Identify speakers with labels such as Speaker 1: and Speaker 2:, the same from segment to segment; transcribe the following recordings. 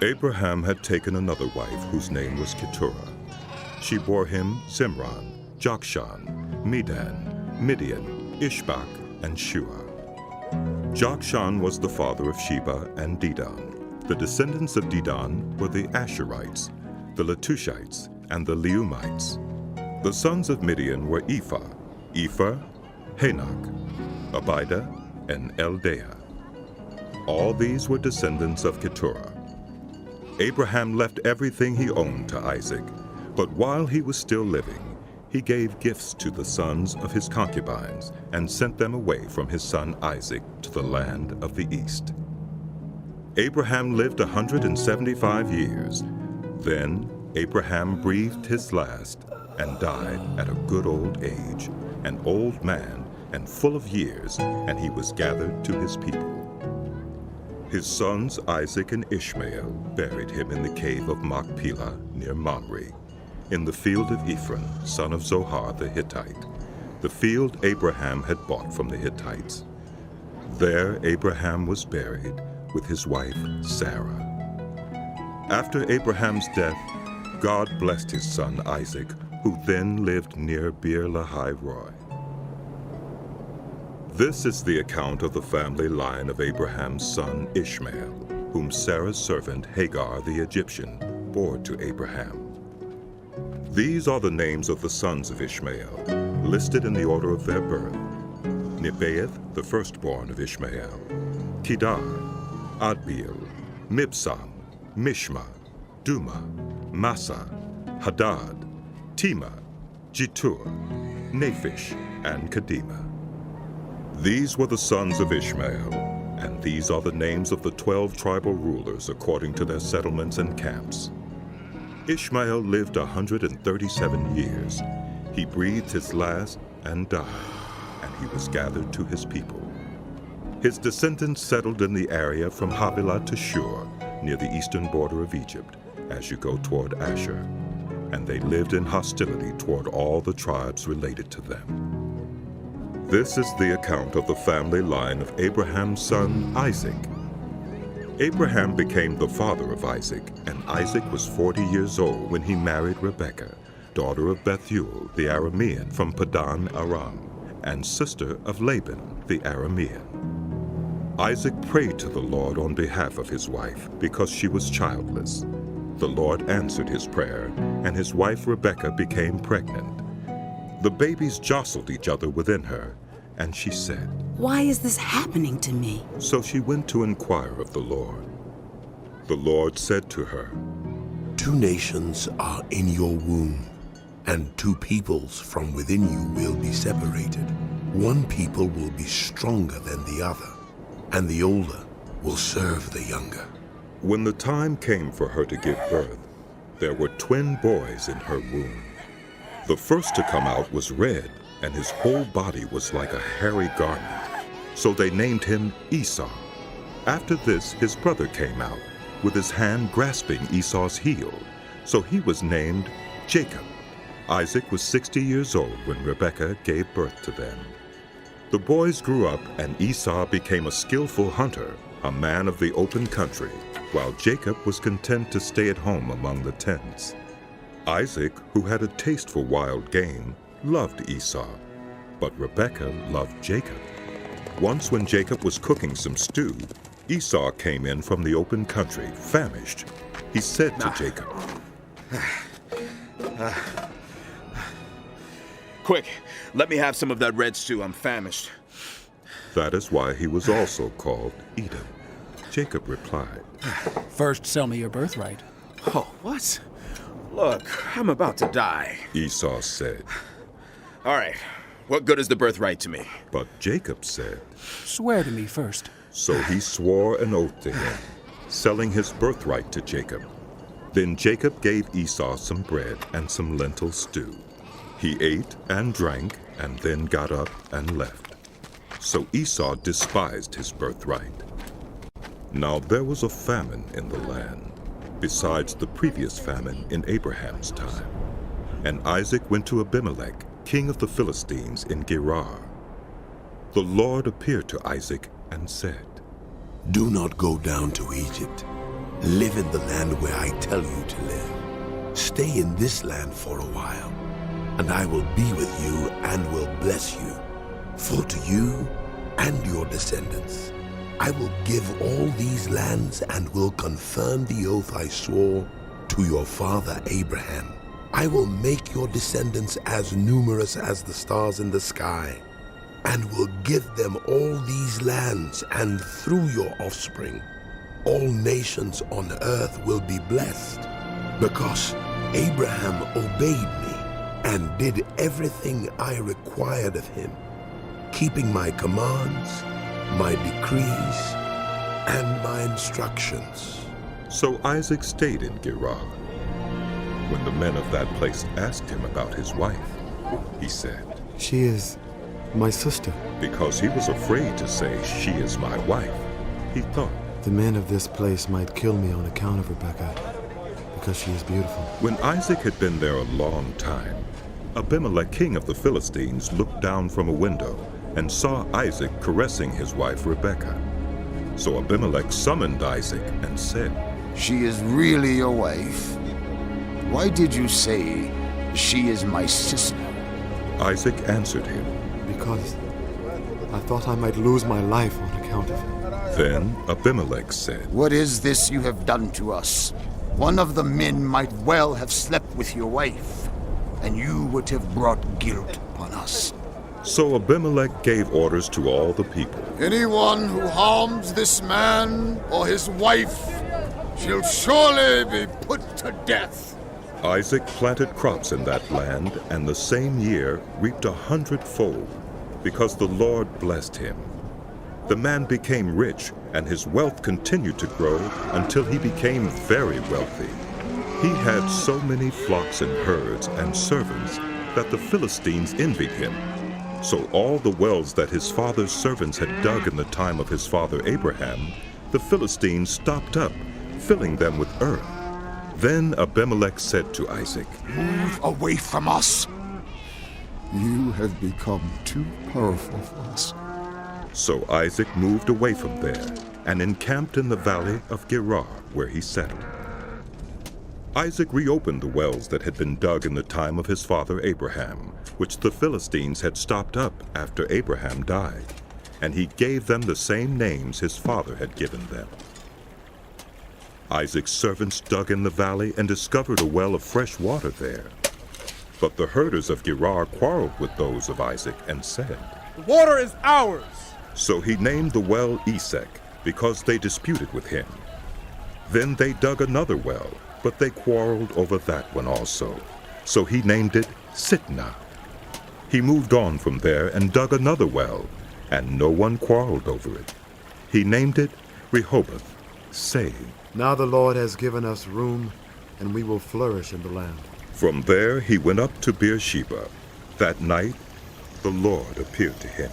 Speaker 1: Abraham had taken another wife whose name was Keturah. She bore him Zimran, Jokshan, Medan, Midian, Ishbak, and Shua. Jokshan was the father of Sheba and Dedan. The descendants of Dedan were the Asherites, the Letushites, and the Leumites. The sons of Midian were Ephah, Hanok, Abida, and Eldaah. All these were descendants of Keturah. Abraham left everything he owned to Isaac, but while he was still living, he gave gifts to the sons of his concubines and sent them away from his son Isaac to the land of the east. Abraham lived 175 years. Then Abraham breathed his last and died at a good old age, an old man and full of years, and he was gathered to his people. His sons Isaac and Ishmael buried him in the cave of Machpelah near Mamre, in the field of Ephron, son of Zohar the Hittite, the field Abraham had bought from the Hittites. There Abraham was buried with his wife Sarah. After Abraham's death, God blessed his son Isaac, who then lived near Beer-lahai-roi. This is the account of the family line of Abraham's son Ishmael, whom Sarah's servant Hagar the Egyptian bore to Abraham. These are the names of the sons of Ishmael, listed in the order of their birth. Nebaioth, the firstborn of Ishmael, Kedar, Adbeel, Mibsam, Mishma, Duma, Massa, Hadad, Tema, Jetur, Naphish, and Kedema. These were the sons of Ishmael, and these are the names of the 12 tribal rulers according to their settlements and camps. Ishmael lived 137 years. He breathed his last and died, and he was gathered to his people. His descendants settled in the area from Havilah to Shur, near the eastern border of Egypt, as you go toward Asher, and they lived in hostility toward all the tribes related to them. This is the account of the family line of Abraham's son Isaac. Abraham became the father of Isaac, and Isaac was 40 years old when he married Rebekah, daughter of Bethuel the Aramean from Padan Aram, and sister of Laban the Aramean. Isaac prayed to the Lord on behalf of his wife because she was childless. The Lord answered his prayer, and his wife Rebekah became pregnant. The babies jostled each other within her, and she said,
Speaker 2: "Why is this happening to me?"
Speaker 1: So she went to inquire of the Lord. The Lord said to her,
Speaker 3: 2 nations are in your womb, and 2 peoples from within you will be separated. One people will be stronger than the other, and the older will serve the younger.
Speaker 1: When the time came for her to give birth, there were twin boys in her womb. The first to come out was red, and his whole body was like a hairy garment. So they named him Esau. After this, his brother came out, with his hand grasping Esau's heel. So he was named Jacob. Isaac was 60 years old when Rebekah gave birth to them. The boys grew up, and Esau became a skillful hunter, a man of the open country, while Jacob was content to stay at home among the tents. Isaac, who had a taste for wild game, loved Esau, but Rebekah loved Jacob. Once when Jacob was cooking some stew, Esau came in from the open country, famished. He said to Jacob,
Speaker 4: "Quick, let me have some of that red stew. I'm famished."
Speaker 1: That is why he was also called Edom. Jacob replied,
Speaker 5: "First, sell me your birthright."
Speaker 4: "Oh, what? Look, I'm about to die."
Speaker 1: Esau said.
Speaker 4: "All right, what good is the birthright to me?"
Speaker 1: But Jacob said,
Speaker 5: "Swear to me first."
Speaker 1: So he swore an oath to him, selling his birthright to Jacob. Then Jacob gave Esau some bread and some lentil stew. He ate and drank, and then got up and left. So Esau despised his birthright. Now there was a famine in the land, besides the previous famine in Abraham's time. And Isaac went to Abimelech, king of the Philistines, in Gerar. The Lord appeared to Isaac and said,
Speaker 3: Do not go down to Egypt. Live in the land where I tell you to live. Stay in this land for a while, and I will be with you and will bless you. For to you and your descendants I will give all these lands and will confirm the oath I swore to your father Abraham. I will make your descendants as numerous as the stars in the sky, and will give them all these lands, and through your offspring all nations on earth will be blessed, because Abraham obeyed me and did everything I required of him, keeping my commands, my decrees, and my instructions.
Speaker 1: So Isaac stayed in Gerar. When the men of that place asked him about his wife, he said,
Speaker 6: "She is my sister."
Speaker 1: because he was afraid to say, "She is my wife," he thought,
Speaker 6: The men of this place might kill me on account of Rebekah, because she is beautiful.
Speaker 1: when Isaac had been there a long time, Abimelech, king of the Philistines, looked down from a window and saw Isaac caressing his wife Rebekah. So Abimelech summoned Isaac and said,
Speaker 7: She is really your wife? Why did you say, she is my sister?
Speaker 1: Isaac answered him.
Speaker 6: Because I thought I might lose my life on account of her.
Speaker 1: Then Abimelech said,
Speaker 7: What is this you have done to us? One of the men might well have slept with your wife, and you would have brought guilt upon us.
Speaker 1: So Abimelech gave orders to all the people.
Speaker 7: Anyone who harms this man or his wife shall surely be put to death.
Speaker 1: Isaac planted crops in that land, and the same year reaped 100-fold, because the Lord blessed him. The man became rich, and his wealth continued to grow until he became very wealthy. He had so many flocks and herds and servants that the Philistines envied him. So all the wells that his father's servants had dug in the time of his father Abraham, the Philistines stopped up, filling them with earth. Then Abimelech said to Isaac,
Speaker 7: Move away from us. You have become too powerful for us.
Speaker 1: So Isaac moved away from there and encamped in the valley of Gerar, where he settled. Isaac reopened the wells that had been dug in the time of his father Abraham, which the Philistines had stopped up after Abraham died, and he gave them the same names his father had given them. Isaac's servants dug in the valley and discovered a well of fresh water there. But the herders of Gerar quarreled with those of Isaac and said,
Speaker 4: The water is ours.
Speaker 1: So he named the well Esek, because they disputed with him. Then they dug another well, but they quarreled over that one also. So he named it Sitnah. He moved on from there and dug another well, and no one quarreled over it. He named it Rehoboth, saying,
Speaker 6: Now the Lord has given us room, and we will flourish in the land.
Speaker 1: From there he went up to Beersheba. That night the Lord appeared to him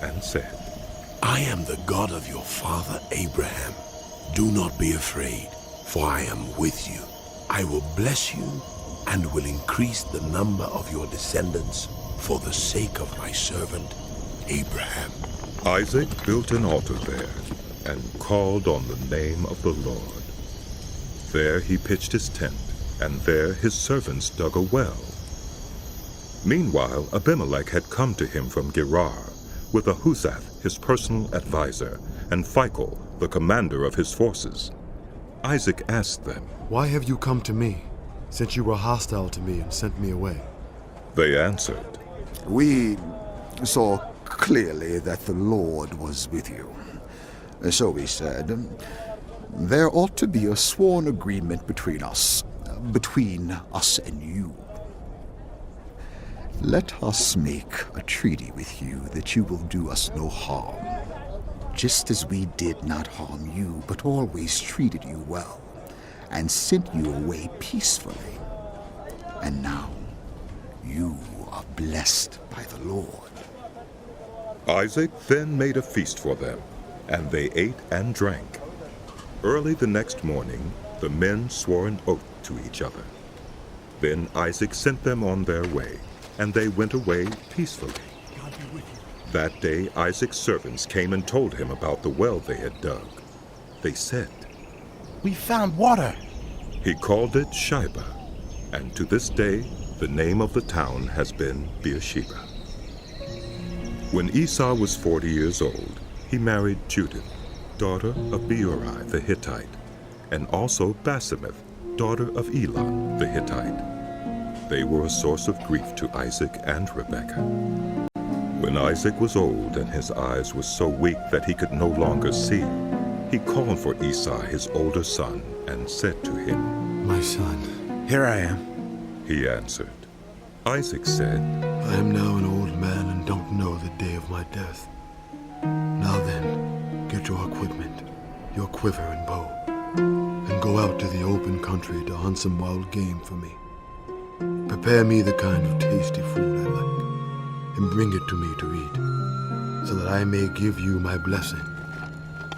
Speaker 1: and said,
Speaker 3: I am the God of your father Abraham. Do not be afraid, for I am with you. I will bless you and will increase the number of your descendants for the sake of my servant Abraham.
Speaker 1: Isaac built an altar there and called on the name of the Lord. There he pitched his tent, and there his servants dug a well. Meanwhile, Abimelech had come to him from Gerar, with Ahuzzath, his personal advisor, and Phicol, the commander of his forces. Isaac asked them,
Speaker 6: Why have you come to me, since you were hostile to me and sent me away?
Speaker 1: They answered,
Speaker 7: We saw clearly that the Lord was with you. So we said, there ought to be a sworn agreement between us and you. Let us make a treaty with you that you will do us no harm, just as we did not harm you, but always treated you well, and sent you away peacefully. And now you are blessed by the Lord.
Speaker 1: Isaac then made a feast for them, and they ate and drank. Early the next morning, the men swore an oath to each other. Then Isaac sent them on their way, and they went away peacefully. That day Isaac's servants came and told him about the well they had dug. They said,
Speaker 8: We found water.
Speaker 1: He called it Sheba, and to this day, the name of the town has been Beersheba. When Esau was 40 years old, he married Judith, daughter of Beeri the Hittite, and also Basemeth, daughter of Elon the Hittite. They were a source of grief to Isaac and Rebekah. When Isaac was old and his eyes were so weak that he could no longer see, he called for Esau, his older son, and said to him,
Speaker 6: My son.
Speaker 4: Here I am.
Speaker 1: He answered. Isaac said,
Speaker 6: I am now an old man and don't know the day of my death. Now then, get your equipment, your quiver and bow, and go out to the open country to hunt some wild game for me. Prepare me the kind of tasty food I like, and bring it to me to eat, so that I may give you my blessing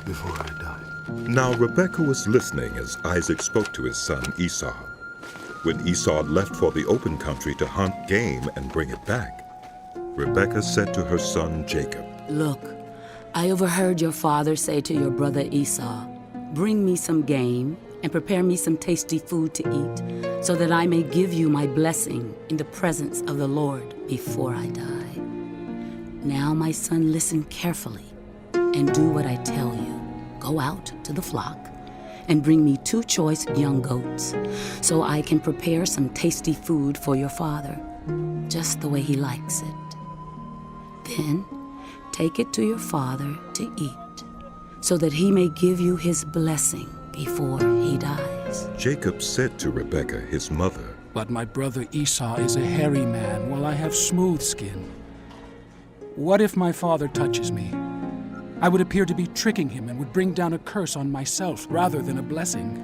Speaker 6: before I die.
Speaker 1: Now Rebekah was listening as Isaac spoke to his son Esau. When Esau left for the open country to hunt game and bring it back, Rebekah said to her son Jacob,
Speaker 2: Look, I overheard your father say to your brother Esau, bring me some game and prepare me some tasty food to eat, so that I may give you my blessing in the presence of the Lord before I die. Now, my son, listen carefully and do what I tell you. Go out to the flock and bring me 2 choice young goats, so I can prepare some tasty food for your father, just the way he likes it. Then take it to your father to eat, so that he may give you his blessing before he dies.
Speaker 1: Jacob said to Rebekah, his mother,
Speaker 5: But my brother Esau is a hairy man, while I have smooth skin. What if my father touches me? I would appear to be tricking him and would bring down a curse on myself rather than a blessing.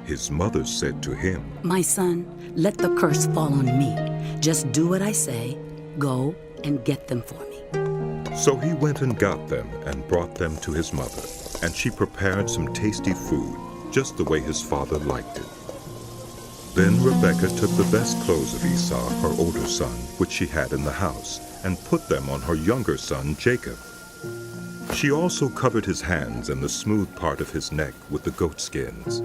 Speaker 1: His mother said to him,
Speaker 2: My son, let the curse fall on me. Just do what I say. Go and get them for me.
Speaker 1: So he went and got them and brought them to his mother, and she prepared some tasty food, just the way his father liked it. Then Rebekah took the best clothes of Esau, her older son, which she had in the house, and put them on her younger son Jacob. She also covered his hands and the smooth part of his neck with the goat skins.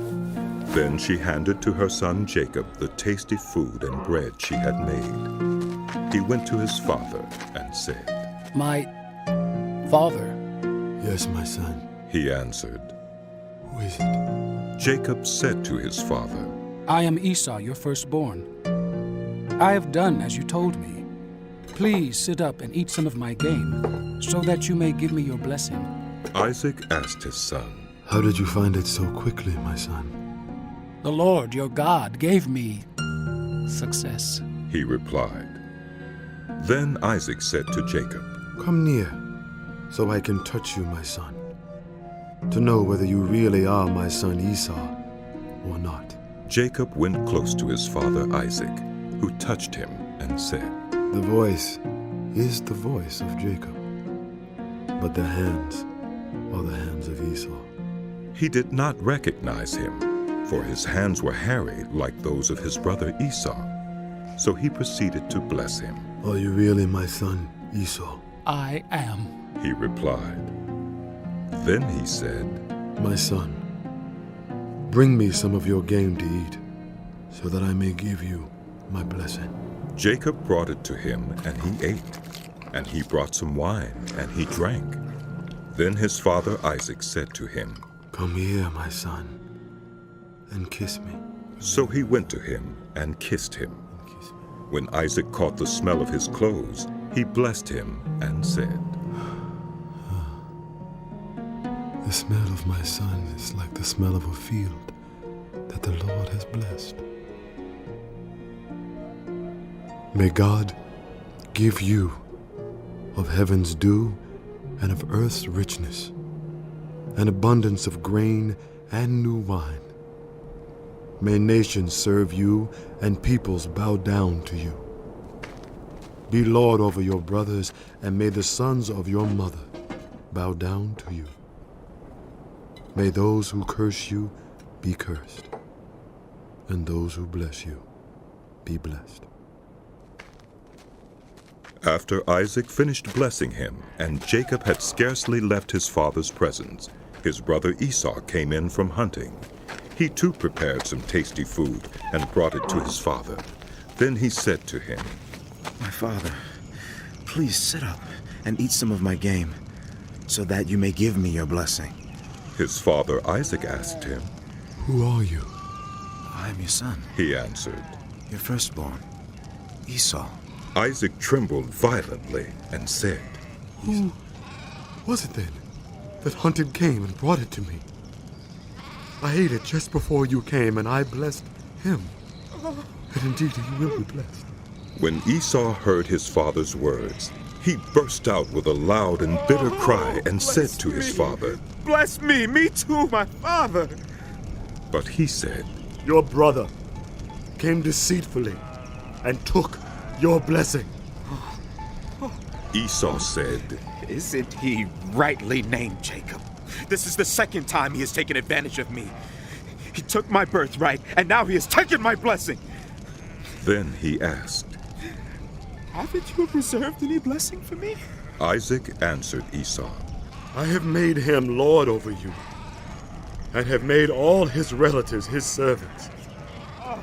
Speaker 1: Then she handed to her son Jacob the tasty food and bread she had made. He went to his father and said,
Speaker 5: My father.
Speaker 6: Yes, my son.
Speaker 1: He answered.
Speaker 6: Who is it?
Speaker 1: Jacob said to his father,
Speaker 5: I am Esau, your firstborn. I have done as you told me. Please sit up and eat some of my game, so that you may give me your blessing.
Speaker 1: Isaac asked his son,
Speaker 6: How did you find it so quickly, my son?
Speaker 5: The Lord, your God, gave me success.
Speaker 1: He replied. Then Isaac said to Jacob,
Speaker 6: Come near, so I can touch you, my son, to know whether you really are my son Esau or not.
Speaker 1: Jacob went close to his father Isaac, who touched him and said,
Speaker 6: The voice is the voice of Jacob, but the hands are the hands of Esau.
Speaker 1: He did not recognize him, for his hands were hairy like those of his brother Esau. So he proceeded to bless him.
Speaker 6: Are you really my son, Esau?
Speaker 5: I am.
Speaker 1: He replied. Then he said,
Speaker 6: My son, bring me some of your game to eat, so that I may give you my blessing.
Speaker 1: Jacob brought it to him, and he ate. And he brought some wine, and he drank. Then his father Isaac said to him,
Speaker 6: Come here, my son, and kiss me.
Speaker 1: So he went to him and kissed him. When Isaac caught the smell of his clothes, he blessed him and said,
Speaker 6: The smell of my son is like the smell of a field that the Lord has blessed. May God give you of heaven's dew and of earth's richness, an abundance of grain and new wine. May nations serve you and peoples bow down to you. Be Lord over your brothers, and may the sons of your mother bow down to you. May those who curse you be cursed, and those who bless you be blessed.
Speaker 1: After Isaac finished blessing him, and Jacob had scarcely left his father's presence, his brother Esau came in from hunting. He too prepared some tasty food and brought it to his father. Then he said to him,
Speaker 4: My father, please sit up and eat some of my game, so that you may give me your blessing.
Speaker 1: His father Isaac asked him,
Speaker 6: Who are you?
Speaker 4: I am your son,
Speaker 1: He answered.
Speaker 4: your firstborn, Esau.
Speaker 1: Isaac trembled violently and said,
Speaker 6: Who was it then that hunted game and brought it to me? I ate it just before you came, and I blessed him. And indeed he will be blessed.
Speaker 1: When Esau heard his father's words, he burst out with a loud and bitter cry and said to his father,
Speaker 4: Bless me too, my father.
Speaker 1: But he said,
Speaker 6: Your brother came deceitfully and took your blessing.
Speaker 1: Esau said,
Speaker 4: Isn't he rightly named Jacob? This is the second time he has taken advantage of me. He took my birthright, and now he has taken my blessing.
Speaker 1: Then he asked.
Speaker 4: Haven't you reserved any blessing for me?
Speaker 1: Isaac answered Esau,
Speaker 6: I have made him lord over you, and have made all his relatives his servants.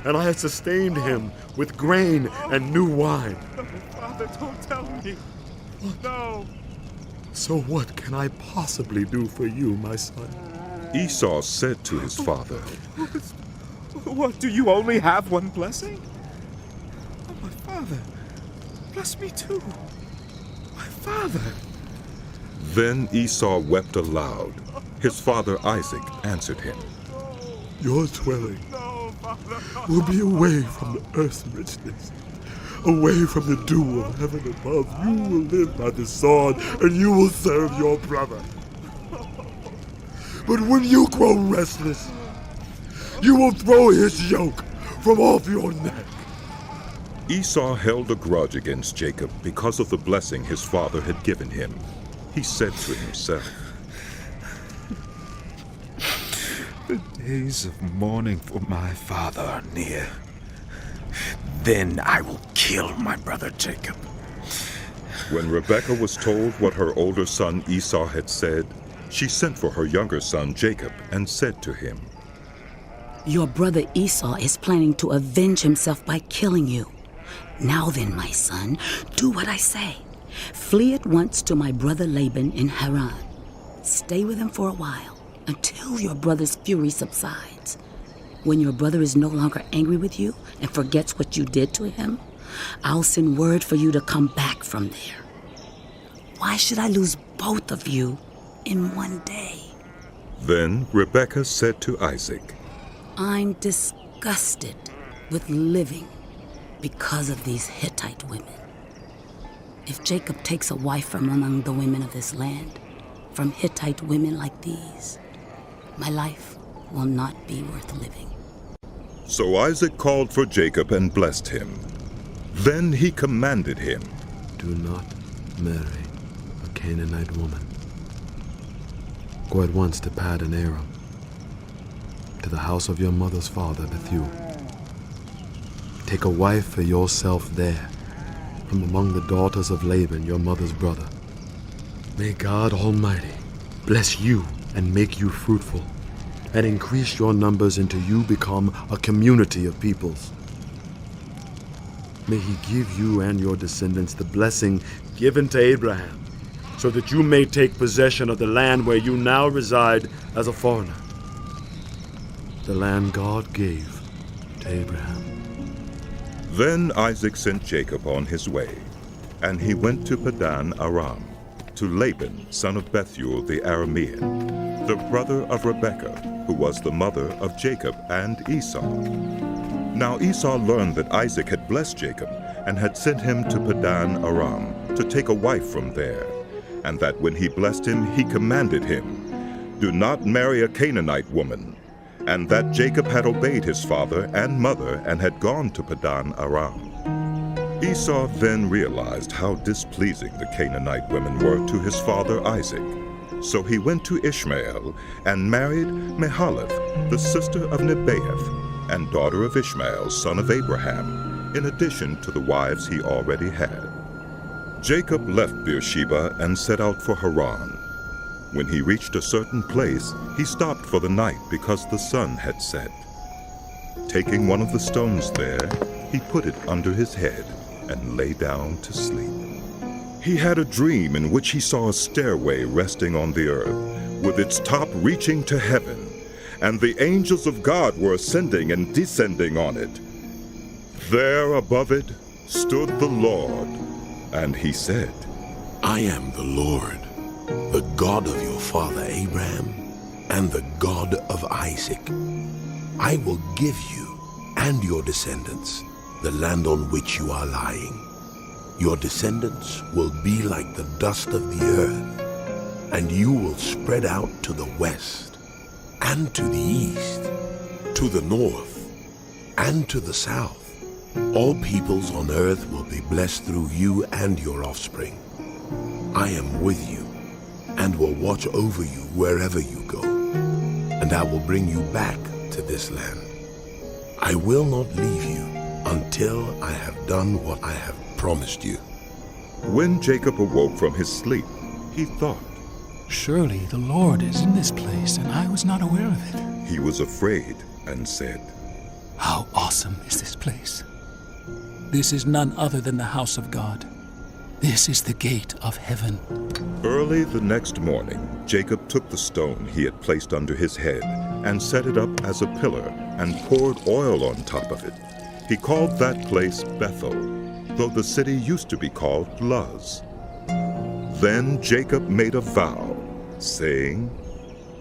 Speaker 6: And I have sustained him with grain and new wine.
Speaker 4: No, Father, don't tell me. No.
Speaker 6: So what can I possibly do for you, my son?
Speaker 1: Esau said to his father,
Speaker 4: What, do you only have one blessing? Oh, my father, bless me too. My father.
Speaker 1: Then Esau wept aloud. His father Isaac answered him,
Speaker 6: Your dwelling will be away from the earth's richness, away from the dew of heaven above. You will live by the sword, and you will serve your brother. But when you grow restless, you will throw his yoke from off your neck.
Speaker 1: Esau held a grudge against Jacob because of the blessing his father had given him. He said to himself,
Speaker 4: The days of mourning for my father are near. Then I will kill my brother Jacob.
Speaker 1: When Rebekah was told what her older son Esau had said, she sent for her younger son Jacob and said to him,
Speaker 2: Your brother Esau is planning to avenge himself by killing you. Now then, my son, do what I say. Flee at once to my brother Laban in Haran. Stay with him for a while until your brother's fury subsides. When your brother is no longer angry with you and forgets what you did to him, I'll send word for you to come back from there. Why should I lose both of you in one day?
Speaker 1: Then Rebekah said to Isaac,
Speaker 2: I'm disgusted with living because of these Hittite women. If Jacob takes a wife from among the women of this land, from Hittite women like these, my life will not be worth living.
Speaker 1: So Isaac called for Jacob and blessed him. Then he commanded him,
Speaker 6: Do not marry a Canaanite woman. Go at once to Padan Aram, to the house of your mother's father Bethuel. Take a wife for yourself there, from among the daughters of Laban, your mother's brother. May God Almighty bless you and make you fruitful, and increase your numbers until you become a community of peoples. May he give you and your descendants the blessing given to Abraham, so that you may take possession of the land where you now reside as a foreigner. The land God gave to Abraham.
Speaker 1: Then Isaac sent Jacob on his way, and he went to Padan Aram, to Laban, son of Bethuel the Aramean, the brother of Rebekah, who was the mother of Jacob and Esau. Now Esau learned that Isaac had blessed Jacob and had sent him to Padan Aram to take a wife from there, and that when he blessed him, he commanded him, Do not marry a Canaanite woman, and that Jacob had obeyed his father and mother and had gone to Padan Aram. Esau then realized how displeasing the Canaanite women were to his father Isaac. So he went to Ishmael and married Mahalath, the sister of Nebaioth, and daughter of Ishmael, son of Abraham, in addition to the wives he already had. Jacob left Beersheba and set out for Haran. When he reached a certain place, he stopped for the night because the sun had set. Taking one of the stones there, he put it under his head and lay down to sleep. He had a dream in which he saw a stairway resting on the earth, with its top reaching to heaven, and the angels of God were ascending and descending on it. There above it stood the Lord, and he said,
Speaker 3: I am the Lord, the God of your father Abraham, and the God of Isaac. I will give you and your descendants the land on which you are lying. Your descendants will be like the dust of the earth, and you will spread out to the west, and to the east, to the north, and to the south. All peoples on earth will be blessed through you and your offspring. I am with you, and will watch over you wherever you go, and I will bring you back to this land. I will not leave you until I have done what I have promised you.
Speaker 1: When Jacob awoke from his sleep, he thought,
Speaker 5: Surely the Lord is in this place, and I was not aware of it.
Speaker 1: he was afraid and said,
Speaker 5: How awesome is this place! This is none other than the house of God. This is the gate of heaven.
Speaker 1: Early the next morning, Jacob took the stone he had placed under his head and set it up as a pillar and poured oil on top of it. He called that place Bethel, though the city used to be called Luz. Then Jacob made a vow, saying,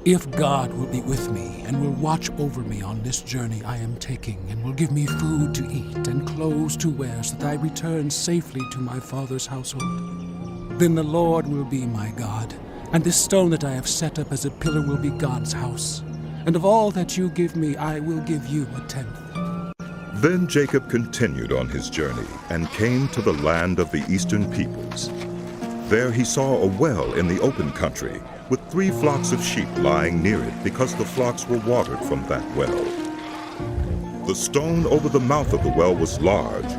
Speaker 5: If God will be with me and will watch over me on this journey I am taking, and will give me food to eat and clothes to wear, so that I return safely to my father's household, then the Lord will be my God, and this stone that I have set up as a pillar will be God's house. And of all that you give me, I will give you a tenth.
Speaker 1: Then Jacob continued on his journey and came to the land of the eastern peoples. There he saw a well in the open country, with 3 flocks of sheep lying near it, because the flocks were watered from that well. The stone over the mouth of the well was large.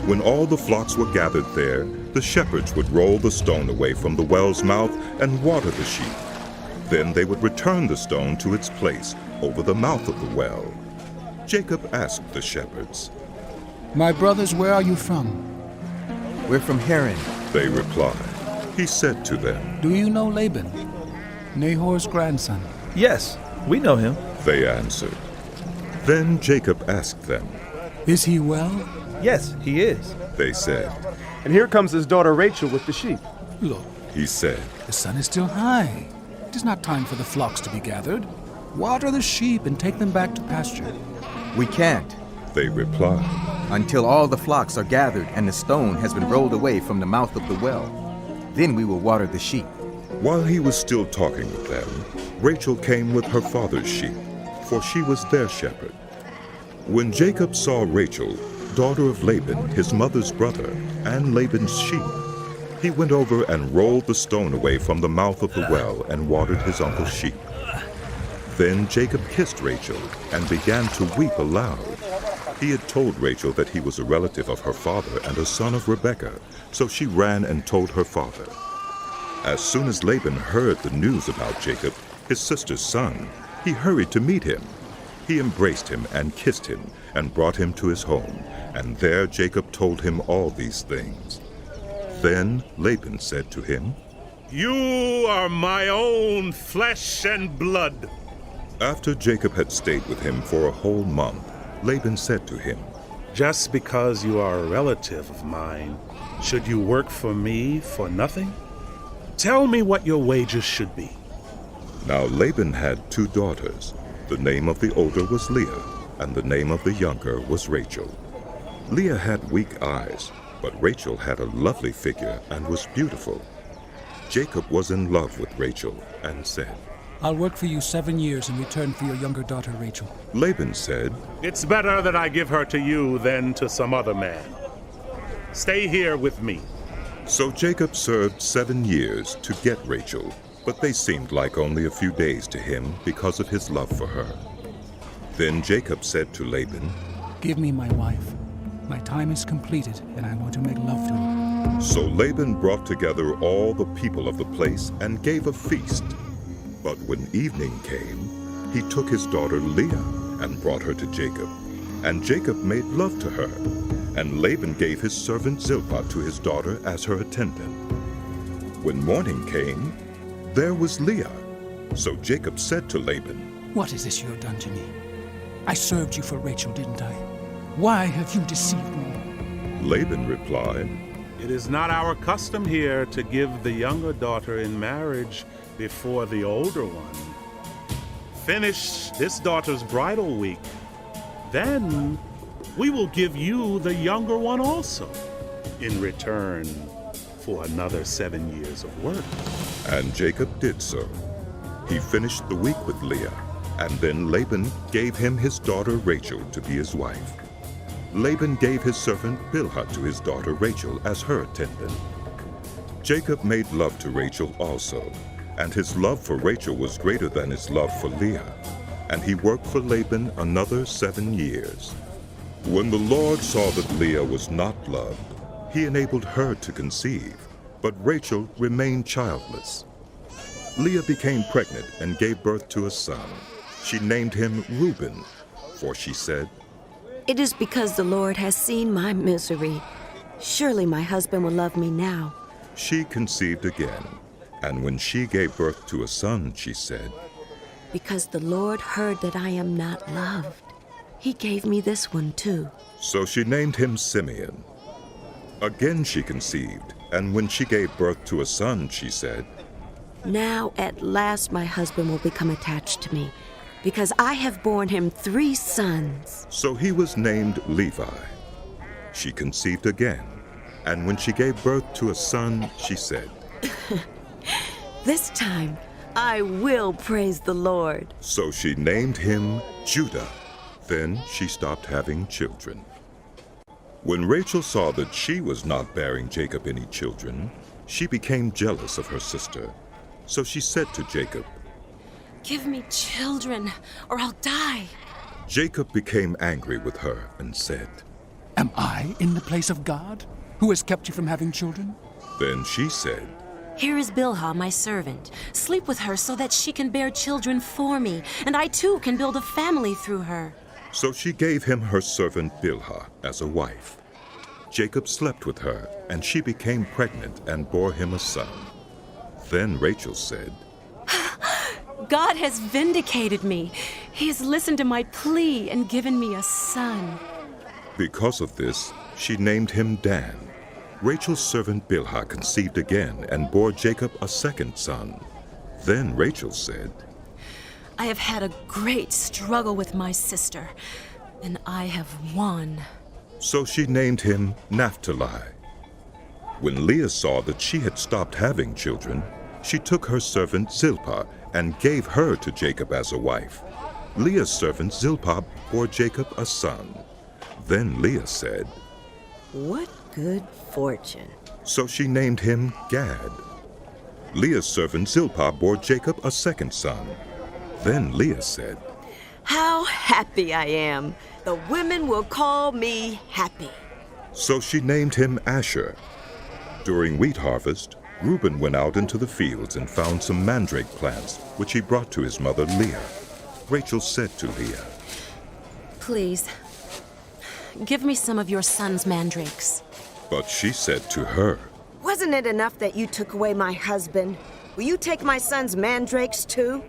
Speaker 1: When all the flocks were gathered there, the shepherds would roll the stone away from the well's mouth and water the sheep. Then they would return the stone to its place over the mouth of the well. Jacob asked the shepherds,
Speaker 5: My brothers, where are you from?
Speaker 8: We're from Haran.
Speaker 1: They replied. He said to them,
Speaker 5: Do you know Laban, Nahor's grandson?
Speaker 8: Yes, we know him.
Speaker 1: They answered. Then Jacob asked them.
Speaker 5: Is he well?
Speaker 8: Yes, he is.
Speaker 1: They said.
Speaker 9: And here comes his daughter Rachel with the sheep.
Speaker 5: Look,
Speaker 1: He said,
Speaker 5: the sun is still high. It is not time for the flocks to be gathered. Water the sheep and take them back to pasture.
Speaker 8: We can't,
Speaker 1: They replied.
Speaker 8: until all the flocks are gathered and the stone has been rolled away from the mouth of the well. Then we will water the sheep.
Speaker 1: While he was still talking with them, Rachel came with her father's sheep, for she was their shepherd. When Jacob saw Rachel, daughter of Laban, his mother's brother, and Laban's sheep, he went over and rolled the stone away from the mouth of the well and watered his uncle's sheep. Then Jacob kissed Rachel and began to weep aloud. He had told Rachel that he was a relative of her father and a son of Rebekah, so she ran and told her father. As soon as Laban heard the news about Jacob, his sister's son, he hurried to meet him. He embraced him and kissed him and brought him to his home, and there Jacob told him all these things. Then Laban said to him,
Speaker 10: You are my own flesh and blood.
Speaker 1: After Jacob had stayed with him for a whole month, Laban said to him,
Speaker 10: Just because you are a relative of mine, should you work for me for nothing? Tell me what your wages should be.
Speaker 1: Now Laban had 2 daughters. The name of the older was Leah, and the name of the younger was Rachel. Leah had weak eyes, but Rachel had a lovely figure and was beautiful. Jacob was in love with Rachel and said,
Speaker 5: I'll work for you 7 years in return for your younger daughter, Rachel.
Speaker 1: Laban said,
Speaker 10: It's better that I give her to you than to some other man. Stay here with me.
Speaker 1: So Jacob served 7 years to get Rachel, but they seemed like only a few days to him because of his love for her. Then Jacob said to Laban,
Speaker 5: Give me my wife. My time is completed, and I want to make love to her.
Speaker 1: So Laban brought together all the people of the place and gave a feast. But when evening came, he took his daughter Leah and brought her to Jacob. And Jacob made love to her. And Laban gave his servant Zilpah to his daughter as her attendant. When morning came, there was Leah. So Jacob said to Laban,
Speaker 5: What is this you have done to me? I served you for Rachel, didn't I? Why have you deceived me?
Speaker 1: Laban replied,
Speaker 10: It is not our custom here to give the younger daughter in marriage before the older one. Finish this daughter's bridal week. Then we will give you the younger one also, in return for another 7 years of work.
Speaker 1: And Jacob did so. He finished the week with Leah, and then Laban gave him his daughter Rachel to be his wife. Laban gave his servant Bilhah to his daughter Rachel as her attendant. Jacob made love to Rachel also, and his love for Rachel was greater than his love for Leah, and he worked for Laban another 7 years. When the Lord saw that Leah was not loved, he enabled her to conceive, but Rachel remained childless. Leah became pregnant and gave birth to a son. She named him Reuben, for she said,
Speaker 11: It is because the Lord has seen my misery. Surely my husband will love me now.
Speaker 1: She conceived again, and when she gave birth to a son, she said,
Speaker 11: Because the Lord heard that I am not loved, he gave me this one too.
Speaker 1: So she named him Simeon. Again she conceived, and when she gave birth to a son, she said,
Speaker 11: Now at last my husband will become attached to me, because I have borne him 3 sons.
Speaker 1: So he was named Levi. She conceived again, and when she gave birth to a son, she said,
Speaker 11: This time I will praise the Lord.
Speaker 1: So she named him Judah. Then she stopped having children. When Rachel saw that she was not bearing Jacob any children, she became jealous of her sister. So she said to Jacob,
Speaker 12: Give me children, or I'll die.
Speaker 1: Jacob became angry with her and said,
Speaker 5: Am I in the place of God, who has kept you from having children?
Speaker 1: Then she said,
Speaker 12: Here is Bilhah, my servant. Sleep with her so that she can bear children for me, and I too can build a family through her.
Speaker 1: So she gave him her servant Bilhah as a wife. Jacob slept with her, and she became pregnant and bore him a son. Then Rachel said,
Speaker 12: God has vindicated me. He has listened to my plea and given me a son.
Speaker 1: Because of this, she named him Dan. Rachel's servant Bilhah conceived again and bore Jacob a second son. Then Rachel said,
Speaker 12: I have had a great struggle with my sister, and I have won.
Speaker 1: So she named him Naphtali. When Leah saw that she had stopped having children, she took her servant Zilpah and gave her to Jacob as a wife. Leah's servant Zilpah bore Jacob a son. Then Leah said,
Speaker 11: What good fortune.
Speaker 1: So she named him Gad. Leah's servant Zilpah bore Jacob a second son. Then Leah said,
Speaker 11: How happy I am. The women will call me happy.
Speaker 1: So she named him Asher. During wheat harvest, Reuben went out into the fields and found some mandrake plants, which he brought to his mother Leah. Rachel said to Leah,
Speaker 12: Please, give me some of your son's mandrakes.
Speaker 1: But she said to her,
Speaker 11: Wasn't it enough that you took away my husband? Will you take my son's mandrakes too?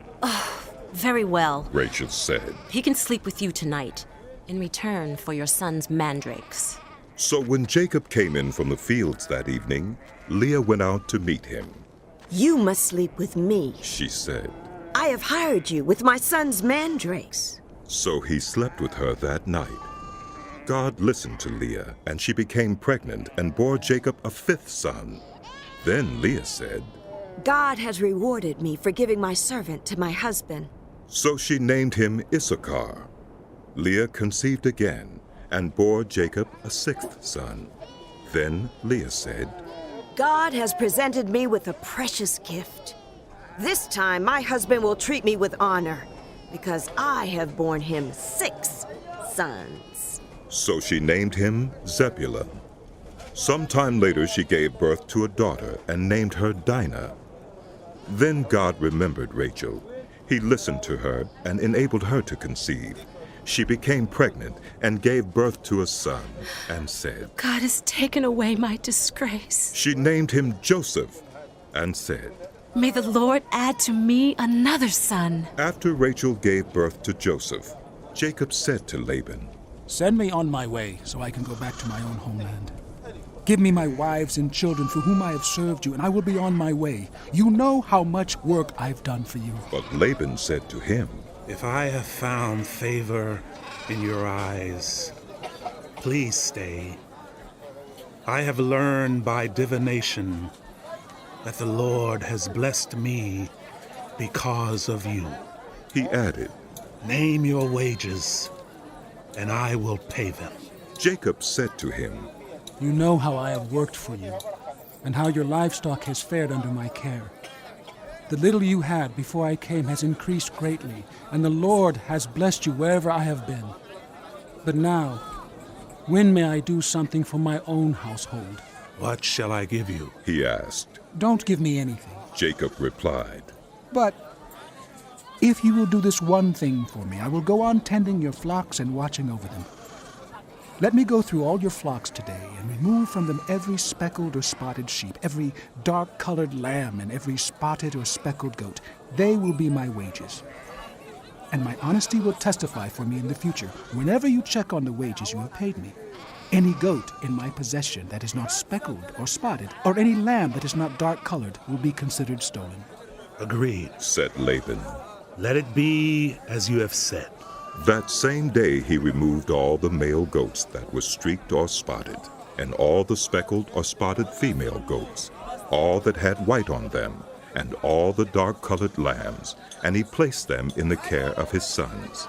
Speaker 12: Very well.
Speaker 1: Rachel said.
Speaker 12: He can sleep with you tonight, in return for your son's mandrakes.
Speaker 1: So when Jacob came in from the fields that evening, Leah went out to meet him.
Speaker 11: You must sleep with me,
Speaker 1: She said.
Speaker 11: I have hired you with my son's mandrakes.
Speaker 1: So he slept with her that night. God listened to Leah, and she became pregnant and bore Jacob a 5th son. Then Leah said,
Speaker 11: God has rewarded me for giving my servant to my husband.
Speaker 1: So she named him Issachar. Leah conceived again and bore Jacob a 6th son. Then Leah said,
Speaker 11: God has presented me with a precious gift. This time my husband will treat me with honor, because I have borne him 6 sons.
Speaker 1: So she named him Zebulun. Sometime later she gave birth to a daughter and named her Dinah. Then God remembered Rachel. He listened to her and enabled her to conceive. She became pregnant and gave birth to a son and said,
Speaker 12: God has taken away my disgrace.
Speaker 1: She named him Joseph and said,
Speaker 12: May the Lord add to me another son.
Speaker 1: After Rachel gave birth to Joseph, Jacob said to Laban,
Speaker 5: Send me on my way so I can go back to my own homeland. Give me my wives and children for whom I have served you, and I will be on my way. You know how much work I've done for you.
Speaker 1: But Laban said to him,
Speaker 10: If I have found favor in your eyes, please stay. I have learned by divination that the Lord has blessed me because of you.
Speaker 1: He added,
Speaker 10: Name your wages, and I will pay them.
Speaker 1: Jacob said to him,
Speaker 5: You know how I have worked for you, and how your livestock has fared under my care. The little you had before I came has increased greatly, and the Lord has blessed you wherever I have been. But now, when may I do something for my own household?
Speaker 10: What shall I give you?
Speaker 1: He asked.
Speaker 5: Don't give me anything.
Speaker 1: Jacob replied,
Speaker 5: But if you will do this one thing for me, I will go on tending your flocks and watching over them. Let me go through all your flocks today and remove from them every speckled or spotted sheep, every dark-colored lamb, and every spotted or speckled goat. They will be my wages. And my honesty will testify for me in the future. Whenever you check on the wages you have paid me, any goat in my possession that is not speckled or spotted, or any lamb that is not dark-colored, will be considered stolen.
Speaker 10: Agreed,
Speaker 1: said Laban.
Speaker 10: Let it be as you have said.
Speaker 1: That same day he removed all the male goats that were streaked or spotted, and all the speckled or spotted female goats, all that had white on them, and all the dark-colored lambs, and he placed them in the care of his sons.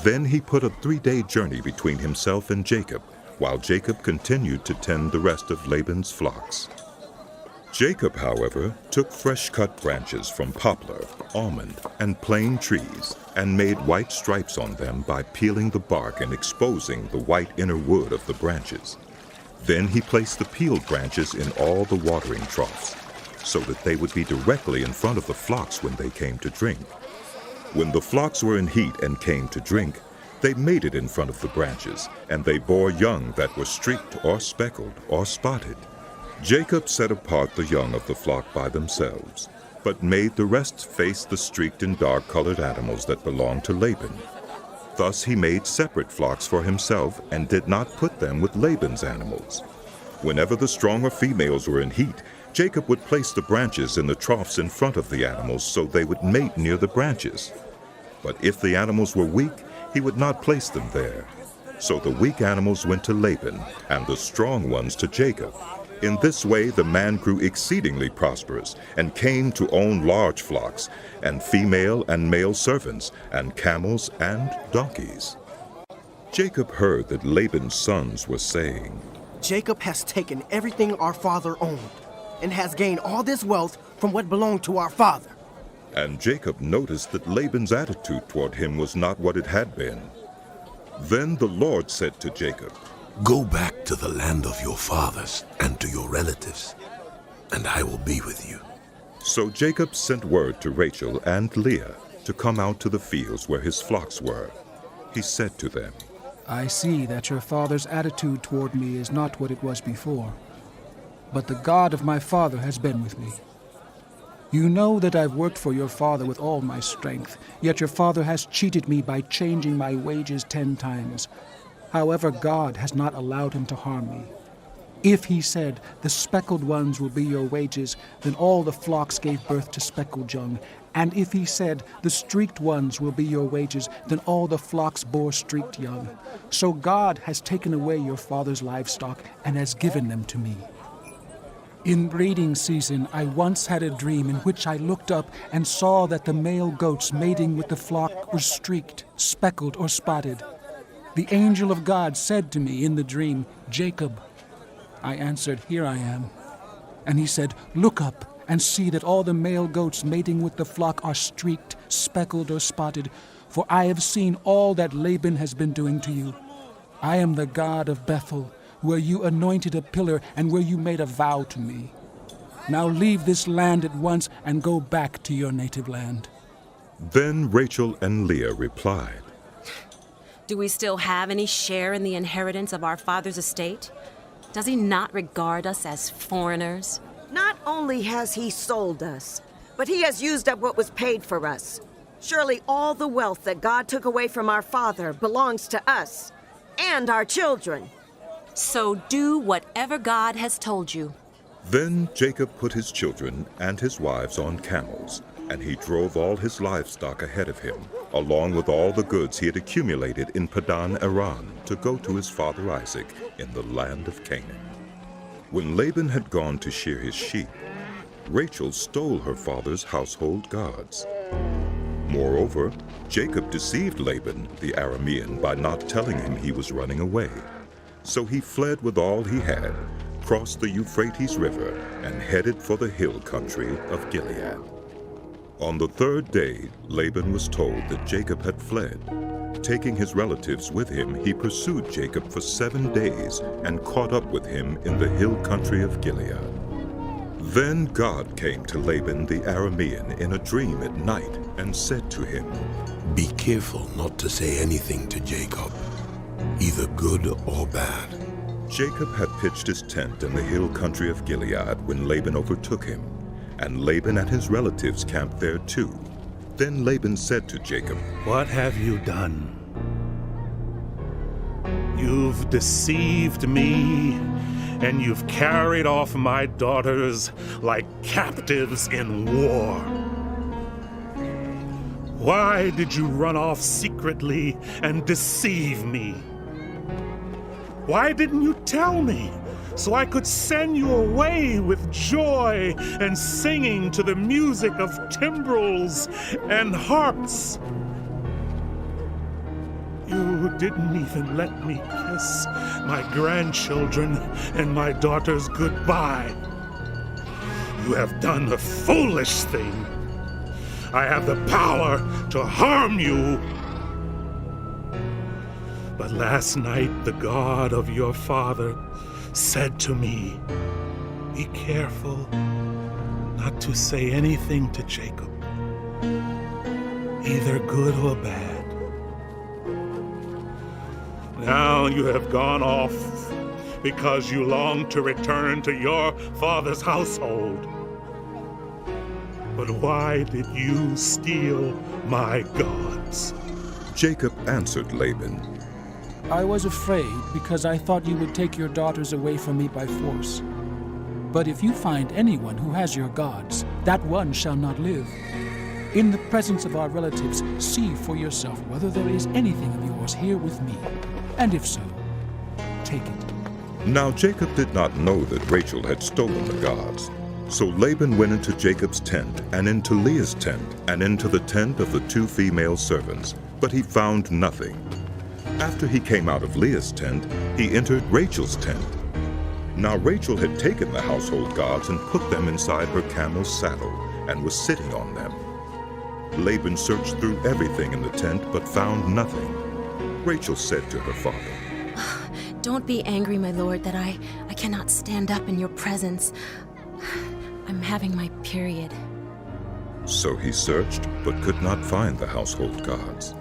Speaker 1: Then he put a 3-day journey between himself and Jacob, while Jacob continued to tend the rest of Laban's flocks. Jacob, however, took fresh-cut branches from poplar, almond, and plane trees, and made white stripes on them by peeling the bark and exposing the white inner wood of the branches. Then he placed the peeled branches in all the watering troughs, so that they would be directly in front of the flocks when they came to drink. When the flocks were in heat and came to drink, they mated in front of the branches, and they bore young that were streaked or speckled or spotted. Jacob set apart the young of the flock by themselves, but made the rest face the streaked and dark-colored animals that belonged to Laban. Thus he made separate flocks for himself and did not put them with Laban's animals. Whenever the stronger females were in heat, Jacob would place the branches in the troughs in front of the animals so they would mate near the branches. But if the animals were weak, he would not place them there. So the weak animals went to Laban, and the strong ones to Jacob. In this way the man grew exceedingly prosperous, and came to own large flocks, and female and male servants, and camels and donkeys. Jacob heard that Laban's sons were saying,
Speaker 13: Jacob has taken everything our father owned, and has gained all this wealth from what belonged to our father.
Speaker 1: And Jacob noticed that Laban's attitude toward him was not what it had been. Then the Lord said to Jacob,
Speaker 3: Go back to the land of your fathers and to your relatives, and I will be with you.
Speaker 1: So Jacob sent word to Rachel and Leah to come out to the fields where his flocks were. He said to them,
Speaker 5: I see that your father's attitude toward me is not what it was before, but the God of my father has been with me. You know that I've worked for your father with all my strength, yet your father has cheated me by changing my wages 10 times. However, God has not allowed him to harm me. If he said, the speckled ones will be your wages, then all the flocks gave birth to speckled young. And if he said, the streaked ones will be your wages, then all the flocks bore streaked young. So God has taken away your father's livestock and has given them to me. In breeding season, I once had a dream in which I looked up and saw that the male goats mating with the flock were streaked, speckled, or spotted. The angel of God said to me in the dream, Jacob. I answered, Here I am. And he said, Look up and see that all the male goats mating with the flock are streaked, speckled, or spotted, for I have seen all that Laban has been doing to you. I am the God of Bethel, where you anointed a pillar and where you made a vow to me. Now leave this land at once and go back to your native land.
Speaker 1: Then Rachel and Leah replied,
Speaker 12: Do we still have any share in the inheritance of our father's estate? Does he not regard us as foreigners?
Speaker 11: Not only has he sold us, but he has used up what was paid for us. Surely all the wealth that God took away from our father belongs to us and our children.
Speaker 12: So do whatever God has told you.
Speaker 1: Then Jacob put his children and his wives on camels, and he drove all his livestock ahead of him, along with all the goods he had accumulated in Padan Aram, to go to his father Isaac in the land of Canaan. When Laban had gone to shear his sheep, Rachel stole her father's household gods. Moreover, Jacob deceived Laban, the Aramean, by not telling him he was running away. So he fled with all he had, crossed the Euphrates River, and headed for the hill country of Gilead. On the third day, Laban was told that Jacob had fled. Taking his relatives with him, he pursued Jacob for 7 days and caught up with him in the hill country of Gilead. Then God came to Laban the Aramean in a dream at night and said to him,
Speaker 3: Be careful not to say anything to Jacob, either good or bad.
Speaker 1: Jacob had pitched his tent in the hill country of Gilead when Laban overtook him, and Laban and his relatives camped there too. Then Laban said to Jacob,
Speaker 10: What have you done? You've deceived me, and you've carried off my daughters like captives in war. Why did you run off secretly and deceive me? Why didn't you tell me so I could send you away with joy and singing to the music of timbrels and harps? You didn't even let me kiss my grandchildren and my daughters goodbye. You have done a foolish thing. I have the power to harm you. But last night the God of your father said to me, Be careful not to say anything to Jacob, either good or bad. Now you have gone off because you long to return to your father's household. But why did you steal my gods?
Speaker 1: Jacob answered Laban,
Speaker 5: I was afraid because I thought you would take your daughters away from me by force. But if you find anyone who has your gods, that one shall not live. In the presence of our relatives, see for yourself whether there is anything of yours here with me. And if so, take it.
Speaker 1: Now Jacob did not know that Rachel had stolen the gods. So Laban went into Jacob's tent, and into Leah's tent, and into the tent of the 2 female servants, but he found nothing. After he came out of Leah's tent, he entered Rachel's tent. Now Rachel had taken the household gods and put them inside her camel's saddle, and was sitting on them. Laban searched through everything in the tent, but found nothing. Rachel said to her father,
Speaker 12: Don't be angry, my lord, that I cannot stand up in your presence. I'm having my period.
Speaker 1: So he searched, but could not find the household gods.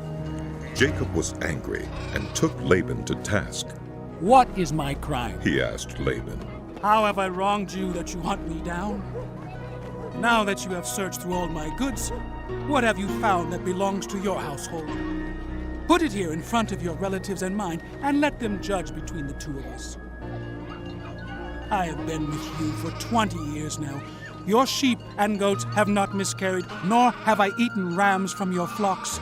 Speaker 1: Jacob was angry and took Laban to task.
Speaker 5: What is my crime?
Speaker 1: He asked Laban.
Speaker 5: How have I wronged you that you hunt me down? Now that you have searched through all my goods, what have you found that belongs to your household? Put it here in front of your relatives and mine, and let them judge between the two of us. I have been with you for 20 years now. Your sheep and goats have not miscarried, nor have I eaten rams from your flocks.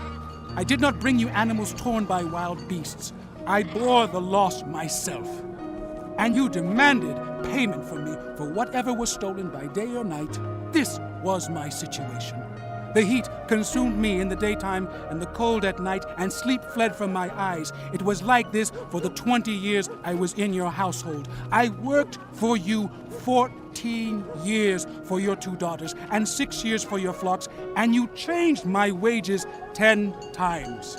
Speaker 5: I did not bring you animals torn by wild beasts. I bore the loss myself. And you demanded payment from me for whatever was stolen by day or night. This was my situation. The heat consumed me in the daytime and the cold at night, and sleep fled from my eyes. It was like this for the 20 years I was in your household. I worked for you 14 years for your 2 daughters and 6 years for your flocks, and you changed my wages 10 times.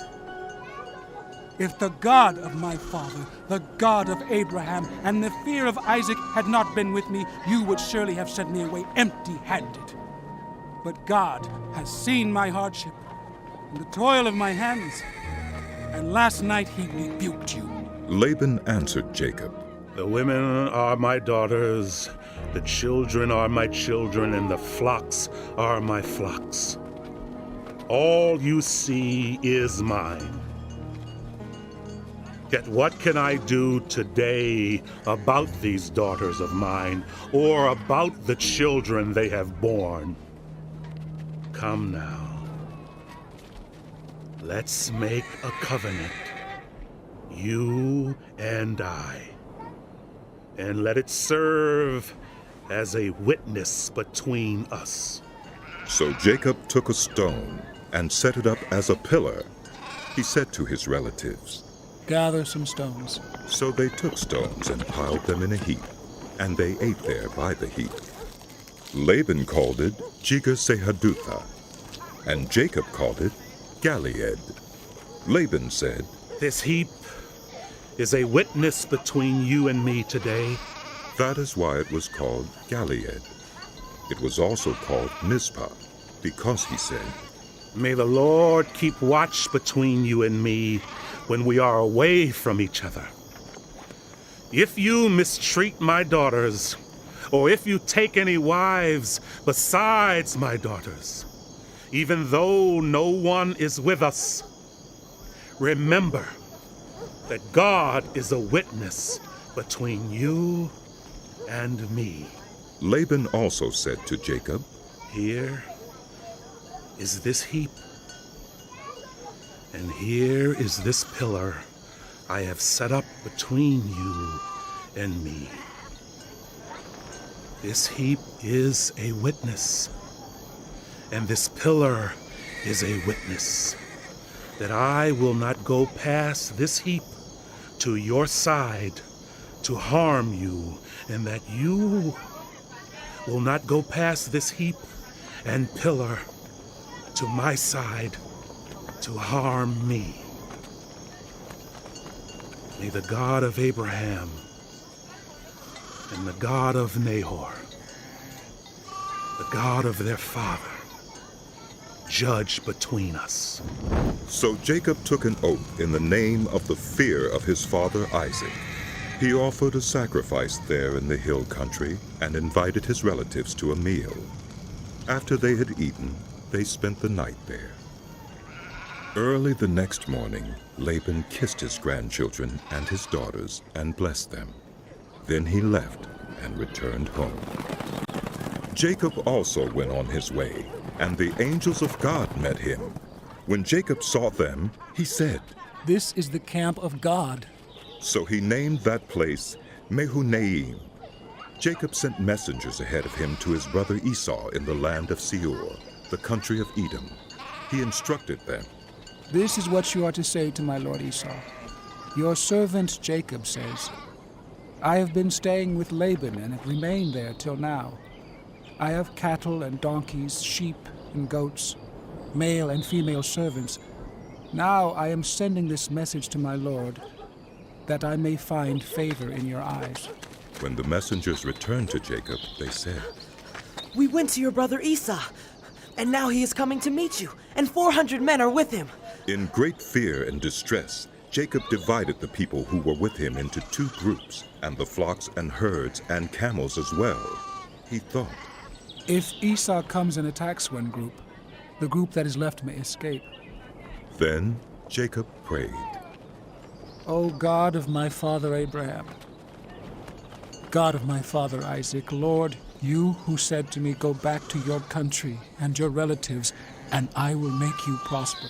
Speaker 5: If the God of my father, the God of Abraham, and the fear of Isaac had not been with me, you would surely have sent me away empty-handed. But God has seen my hardship and the toil of my hands, and last night he rebuked you.
Speaker 1: Laban answered Jacob,
Speaker 10: The women are my daughters, the children are my children, and the flocks are my flocks. All you see is mine. Yet what can I do today about these daughters of mine, or about the children they have borne? Come now. Let's make a covenant, you and I, and let it serve as a witness between us.
Speaker 1: So Jacob took a stone and set it up as a pillar. He said to his relatives,
Speaker 5: Gather some stones.
Speaker 1: So they took stones and piled them in a heap, and they ate there by the heap. Laban called it Jegar-sahadutha, and Jacob called it Galeed. Laban said,
Speaker 10: This heap is a witness between you and me today.
Speaker 1: That is why it was called Galeed. It was also called Mizpah, because he said,
Speaker 10: May the Lord keep watch between you and me when we are away from each other. If you mistreat my daughters, or if you take any wives besides my daughters, even though no one is with us, remember that God is a witness between you and me.
Speaker 1: Laban also said to Jacob,
Speaker 10: Here is this heap, and here is this pillar I have set up between you and me. This heap is a witness, and this pillar is a witness that I will not go past this heap to your side to harm you, and that you will not go past this heap and pillar to my side to harm me. May the God of Abraham and the God of Nahor, the God of their father, judge between us.
Speaker 1: So Jacob took an oath in the name of the fear of his father Isaac. He offered a sacrifice there in the hill country and invited his relatives to a meal. After they had eaten, they spent the night there. Early the next morning, Laban kissed his grandchildren and his daughters and blessed them. Then he left and returned home. Jacob also went on his way, and the angels of God met him. When Jacob saw them, he said,
Speaker 5: This is the camp of God.
Speaker 1: So he named that place Mehunaim. Jacob sent messengers ahead of him to his brother Esau in the land of Seir, the country of Edom. He instructed them,
Speaker 5: This is what you are to say to my lord Esau. Your servant Jacob says, I have been staying with Laban and have remained there till now. I have cattle and donkeys, sheep and goats, male and female servants. Now I am sending this message to my lord, that I may find favor in your eyes.
Speaker 1: When the messengers returned to Jacob, they said,
Speaker 13: We went to your brother Esau, and now he is coming to meet you, and 400 men are with him.
Speaker 1: In great fear and distress, Jacob divided the people who were with him into 2 groups, and the flocks and herds and camels as well. He thought,
Speaker 5: If Esau comes and attacks one group, the group that is left may escape.
Speaker 1: Then Jacob prayed,
Speaker 5: O God of my father Abraham, God of my father Isaac, Lord, you who said to me, Go back to your country and your relatives, and I will make you prosper.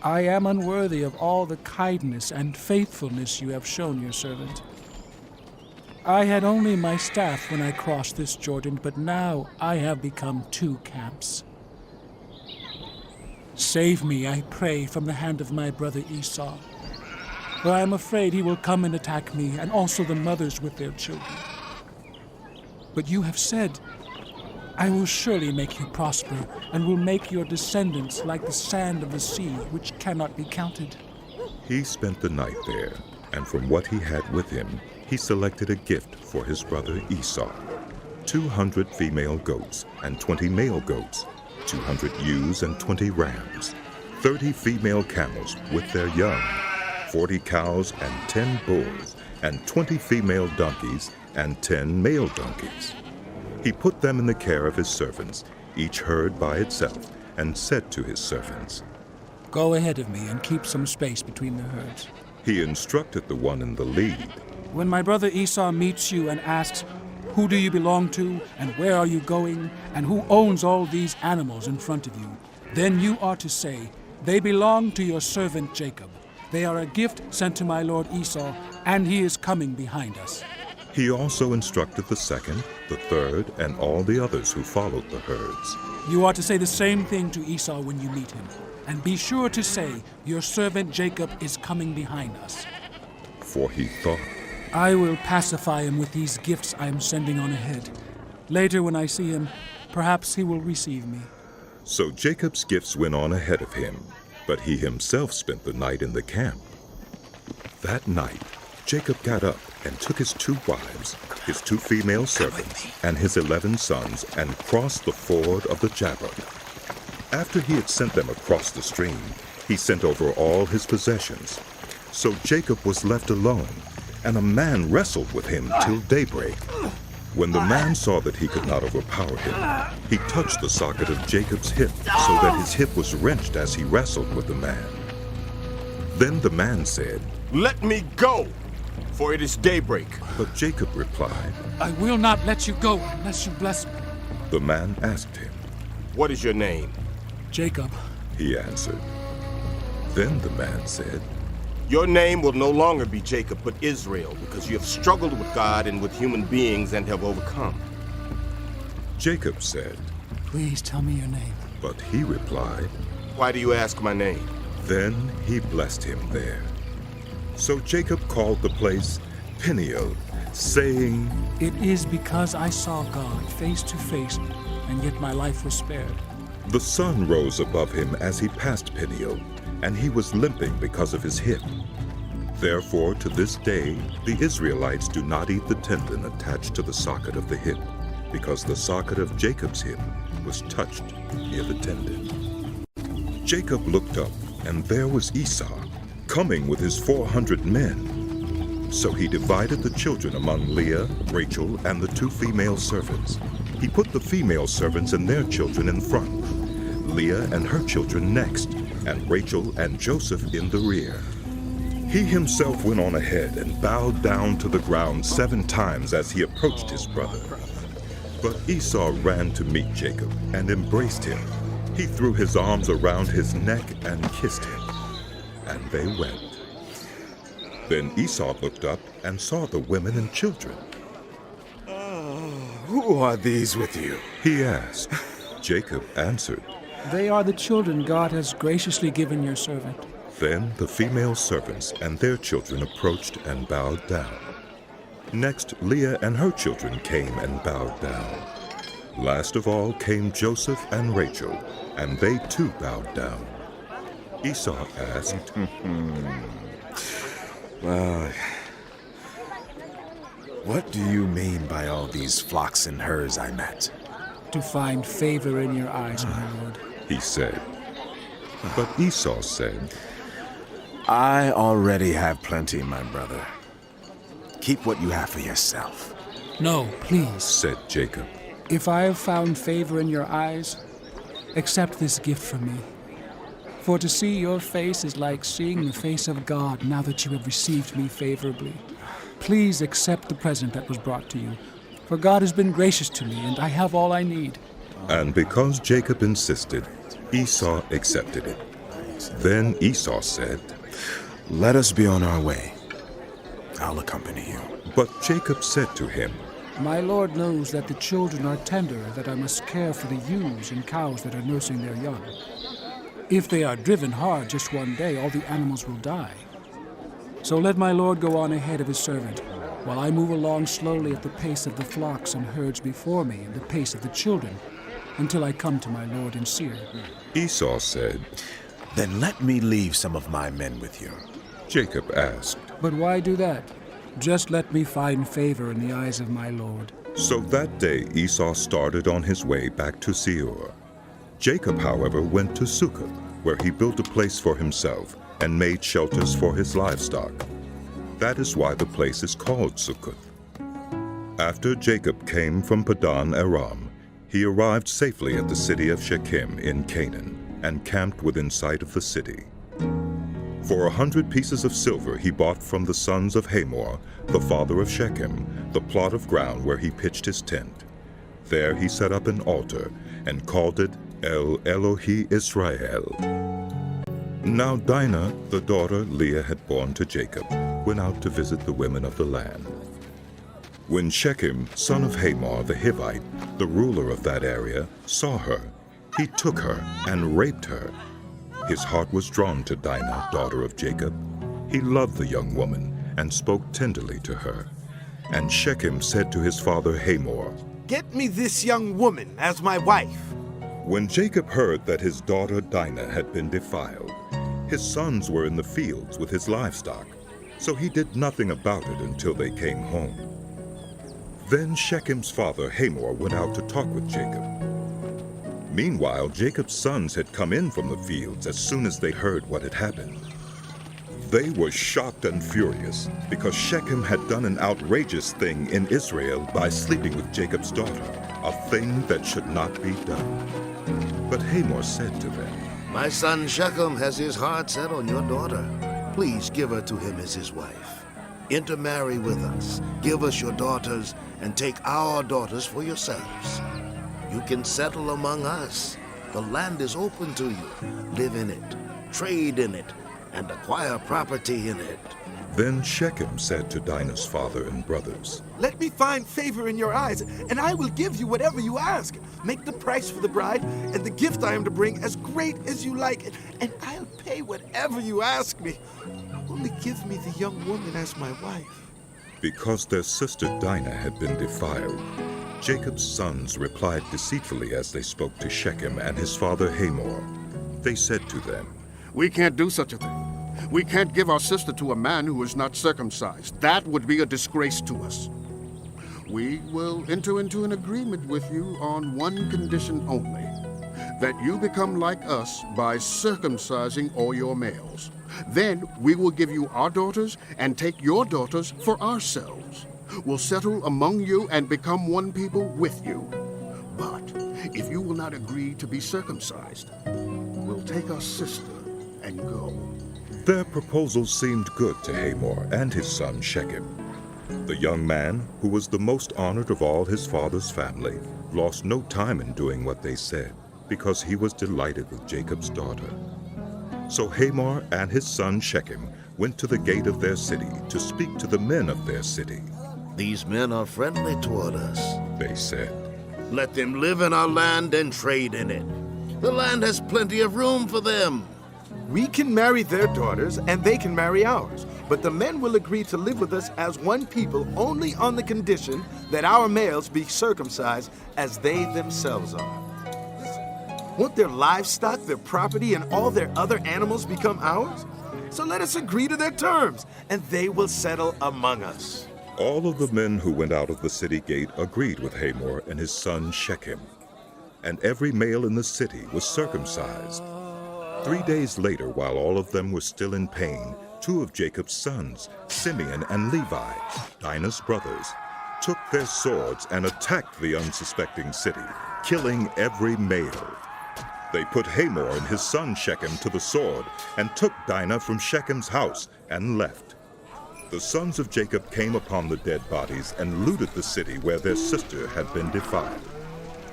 Speaker 5: I am unworthy of all the kindness and faithfulness you have shown your servant. I had only my staff when I crossed this Jordan, but now I have become 2 camps. Save me, I pray, from the hand of my brother Esau, for I am afraid he will come and attack me, and also the mothers with their children. But you have said, I will surely make you prosper, and will make your descendants like the sand of the sea, which cannot be counted.
Speaker 1: He spent the night there, and from what he had with him, he selected a gift for his brother Esau: 200 female goats and 20 male goats, 200 ewes and 20 rams, 30 female camels with their young, 40 cows and 10 bulls, and 20 female donkeys and 10 male donkeys. He put them in the care of his servants, each herd by itself, and said to his servants,
Speaker 5: Go ahead of me and keep some space between the herds.
Speaker 1: He instructed the one in the lead.
Speaker 5: When my brother Esau meets you and asks, Who do you belong to, and where are you going, and who owns all these animals in front of you? Then you are to say, They belong to your servant Jacob. They are a gift sent to my lord Esau, and he is coming behind us.
Speaker 1: He also instructed the second, the third, and all the others who followed the herds.
Speaker 5: You are to say the same thing to Esau when you meet him, and be sure to say, Your servant Jacob is coming behind us.
Speaker 1: For he thought,
Speaker 5: I will pacify him with these gifts I am sending on ahead. Later when I see him, perhaps he will receive me.
Speaker 1: So Jacob's gifts went on ahead of him, but he himself spent the night in the camp. That night, Jacob got up and took his 2 wives, his 2 female servants, and his 11 sons, and crossed the ford of the Jabbok. After he had sent them across the stream, he sent over all his possessions. So Jacob was left alone, and a man wrestled with him till daybreak. When the man saw that he could not overpower him, he touched the socket of Jacob's hip, so that his hip was wrenched as he wrestled with the man. Then the man said,
Speaker 14: Let me go, for it is daybreak.
Speaker 1: But Jacob replied,
Speaker 5: I will not let you go unless you bless me.
Speaker 1: The man asked him,
Speaker 14: What is your name?
Speaker 5: Jacob,
Speaker 1: he answered. Then the man said,
Speaker 14: Your name will no longer be Jacob, but Israel, because you have struggled with God and with human beings and have overcome.
Speaker 1: Jacob said,
Speaker 5: Please tell me your name.
Speaker 1: But he replied,
Speaker 14: Why do you ask my name?
Speaker 1: Then he blessed him there. So Jacob called the place Peniel, saying,
Speaker 5: It is because I saw God face to face, and yet my life was spared.
Speaker 1: The sun rose above him as he passed Peniel, and he was limping because of his hip. Therefore, to this day, the Israelites do not eat the tendon attached to the socket of the hip, because the socket of Jacob's hip was touched near the tendon. Jacob looked up, and there was Esau, coming with his 400 men. So he divided the children among Leah, Rachel, and the 2 female servants. He put the female servants and their children in front, Leah and her children next, and Rachel and Joseph in the rear. He himself went on ahead and bowed down to the ground 7 times as he approached his brother. But Esau ran to meet Jacob and embraced him. He threw his arms around his neck and kissed him, and they went. Then Esau looked up and saw the women and children.
Speaker 14: Who are these with you?
Speaker 1: He asked. Jacob answered,
Speaker 5: They are the children God has graciously given your servant.
Speaker 1: Then the female servants and their children approached and bowed down. Next, Leah and her children came and bowed down. Last of all came Joseph and Rachel, and they too bowed down. Esau asked,
Speaker 4: What do you mean by all these flocks and herds I met?
Speaker 5: To find favor in your eyes, my lord,
Speaker 1: he said. But Esau said,
Speaker 4: I already have plenty, my brother. Keep what you have for yourself.
Speaker 5: No, please,
Speaker 1: said Jacob.
Speaker 5: If I have found favor in your eyes, accept this gift from me. For to see your face is like seeing the face of God now that you have received me favorably. Please accept the present that was brought to you, for God has been gracious to me, and I have all I need.
Speaker 1: And because Jacob insisted, Esau accepted it. Then Esau said,
Speaker 4: Let us be on our way. I'll accompany you.
Speaker 1: But Jacob said to him,
Speaker 5: My lord knows that the children are tender, that I must care for the ewes and cows that are nursing their young. If they are driven hard just one day, all the animals will die. So let my lord go on ahead of his servant, while I move along slowly at the pace of the flocks and herds before me and the pace of the children, until I come to my lord in Seir.
Speaker 1: Esau said,
Speaker 4: Then let me leave some of my men with you.
Speaker 1: Jacob asked.
Speaker 5: But why do that? Just let me find favor in the eyes of my lord.
Speaker 1: So that day Esau started on his way back to Seir. Jacob, however, went to Succoth, where he built a place for himself and made shelters for his livestock. That is why the place is called Succoth. After Jacob came from Padan Aram, he arrived safely at the city of Shechem in Canaan and camped within sight of the city. For 100 pieces of silver he bought from the sons of Hamor, the father of Shechem, the plot of ground where he pitched his tent. There he set up an altar and called it El Elohi Israel. Now Dinah, the daughter Leah had borne to Jacob, went out to visit the women of the land. When Shechem, son of Hamor the Hivite, the ruler of that area, saw her, he took her and raped her. His heart was drawn to Dinah, daughter of Jacob. He loved the young woman and spoke tenderly to her. And Shechem said to his father Hamor,
Speaker 15: "Get me this young woman as my wife."
Speaker 1: When Jacob heard that his daughter Dinah had been defiled, his sons were in the fields with his livestock, so he did nothing about it until they came home. Then Shechem's father Hamor went out to talk with Jacob. Meanwhile, Jacob's sons had come in from the fields as soon as they heard what had happened. They were shocked and furious because Shechem had done an outrageous thing in Israel by sleeping with Jacob's daughter, a thing that should not be done. But Hamor said to them,
Speaker 16: "My son Shechem has his heart set on your daughter. Please give her to him as his wife. Intermarry with us, give us your daughters, and take our daughters for yourselves. You can settle among us. The land is open to you. Live in it, trade in it, and acquire property in it."
Speaker 1: Then Shechem said to Dinah's father and brothers,
Speaker 15: "Let me find favor in your eyes, and I will give you whatever you ask. Make the price for the bride and the gift I am to bring as great as you like, and I'll pay whatever you ask me. Only give me the young woman as my wife."
Speaker 1: Because their sister Dinah had been defiled, Jacob's sons replied deceitfully as they spoke to Shechem and his father Hamor. They said to them,
Speaker 17: "We can't do such a thing. We can't give our sister to a man who is not circumcised. That would be a disgrace to us. We will enter into an agreement with you on one condition only, that you become like us by circumcising all your males. Then we will give you our daughters and take your daughters for ourselves. We'll settle among you and become one people with you. But if you will not agree to be circumcised, we'll take our sister and go."
Speaker 1: Their proposal seemed good to Hamor and his son Shechem. The young man, who was the most honored of all his father's family, lost no time in doing what they said, because he was delighted with Jacob's daughter. So Hamor and his son Shechem went to the gate of their city to speak to the men of their city.
Speaker 16: "These men are friendly toward us,"
Speaker 1: they said.
Speaker 16: "Let them live in our land and trade in it. The land has plenty of room for them."
Speaker 15: "We can marry their daughters, and they can marry ours. But the men will agree to live with us as one people only on the condition that our males be circumcised as they themselves are. Won't their livestock, their property, and all their other animals become ours? So let us agree to their terms, and they will settle among us."
Speaker 1: All of the men who went out of the city gate agreed with Hamor and his son Shechem, and every male in the city was circumcised. 3 days later, while all of them were still in pain, 2 of Jacob's sons, Simeon and Levi, Dinah's brothers, took their swords and attacked the unsuspecting city, killing every male. They put Hamor and his son Shechem to the sword and took Dinah from Shechem's house and left. The sons of Jacob came upon the dead bodies and looted the city where their sister had been defiled.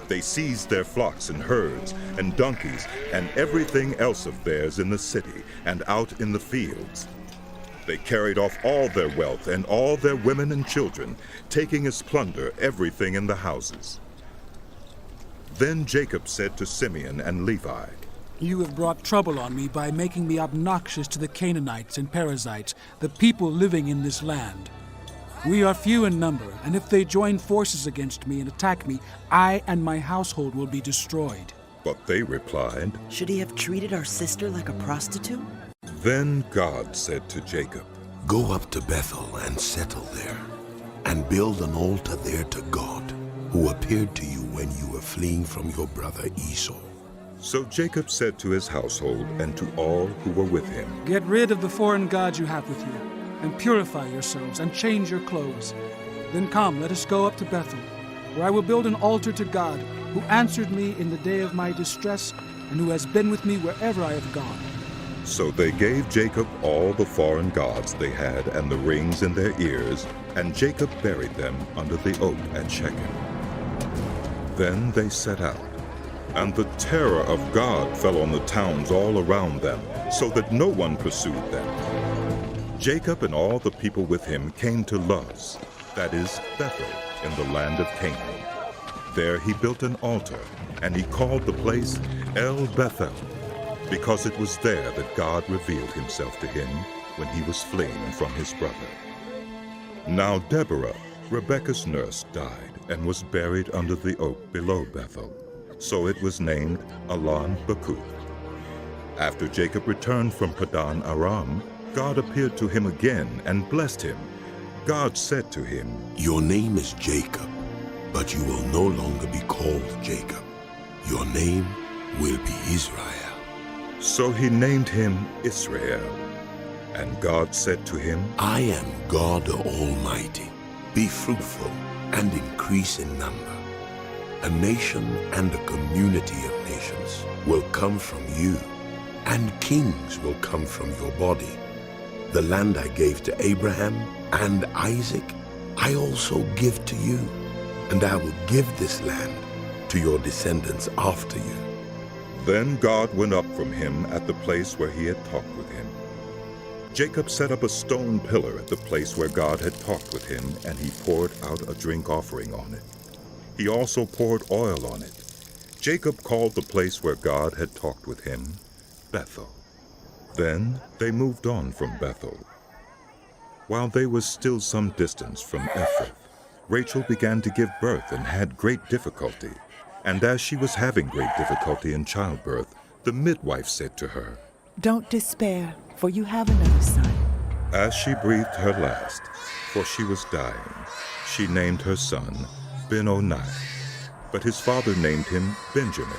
Speaker 1: They seized their flocks and herds and donkeys and everything else of theirs in the city and out in the fields. They carried off all their wealth and all their women and children, taking as plunder everything in the houses. Then Jacob said to Simeon and Levi,
Speaker 5: "You have brought trouble on me by making me obnoxious to the Canaanites and Perizzites, the people living in this land. We are few in number, and if they join forces against me and attack me, I and my household will be destroyed."
Speaker 1: But they replied,
Speaker 11: "Should he have treated our sister like a prostitute?"
Speaker 1: Then God said to Jacob,
Speaker 3: Go up to Bethel and settle there, and build an altar there to God, who appeared to you when you were fleeing from your brother Esau.
Speaker 1: So Jacob said to his household and to all who were with him,
Speaker 5: Get rid of the foreign gods you have with you, and purify yourselves, and change your clothes. Then come, let us go up to Bethel, where I will build an altar to God, who answered me in the day of my distress, and who has been with me wherever I have gone.
Speaker 1: So they gave Jacob all the foreign gods they had and the rings in their ears, and Jacob buried them under the oak at Shechem. Then they set out, and the terror of God fell on the towns all around them, so that no one pursued them. Jacob and all the people with him came to Luz, that is, Bethel, in the land of Canaan. There he built an altar, and he called the place El Bethel, because it was there that God revealed himself to him when he was fleeing from his brother. Now Deborah, Rebekah's nurse, died and was buried under the oak below Bethel. So it was named Allon Bakuth. After Jacob returned from Padan Aram, God appeared to him again and blessed him. God said to him,
Speaker 3: Your name is Jacob, but you will no longer be called Jacob. Your name will be Israel.
Speaker 1: So he named him Israel. And God said to him,
Speaker 3: I am God the Almighty. Be fruitful and increase in number. A nation and a community of nations will come from you, and kings will come from your body. The land I gave to Abraham and Isaac, I also give to you, and I will give this land to your descendants after you.
Speaker 1: Then God went up from him at the place where he had talked with him. Jacob set up a stone pillar at the place where God had talked with him, and he poured out a drink offering on it. He also poured oil on it. Jacob called the place where God had talked with him Bethel. Then they moved on from Bethel. While they were still some distance from Ephrath, Rachel began to give birth and had great difficulty. And as she was having great difficulty in childbirth, the midwife said to her,
Speaker 18: Don't despair, for you have another son.
Speaker 1: As she breathed her last, for she was dying, she named her son Ben-Oni, but his father named him Benjamin.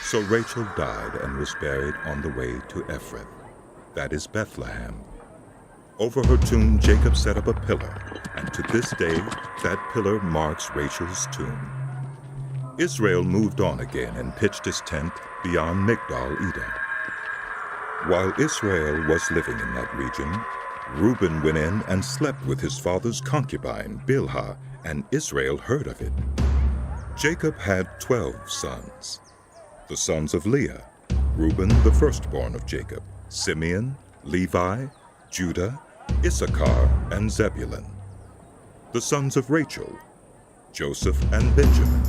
Speaker 1: So Rachel died and was buried on the way to Ephrath, that is Bethlehem. Over her tomb Jacob set up a pillar, and to this day that pillar marks Rachel's tomb. Israel moved on again and pitched his tent beyond Migdal-Eder. While Israel was living in that region, Reuben went in and slept with his father's concubine, Bilhah, and Israel heard of it. Jacob had 12 sons. The sons of Leah, Reuben the firstborn of Jacob, Simeon, Levi, Judah, Issachar, and Zebulun. The sons of Rachel, Joseph and Benjamin.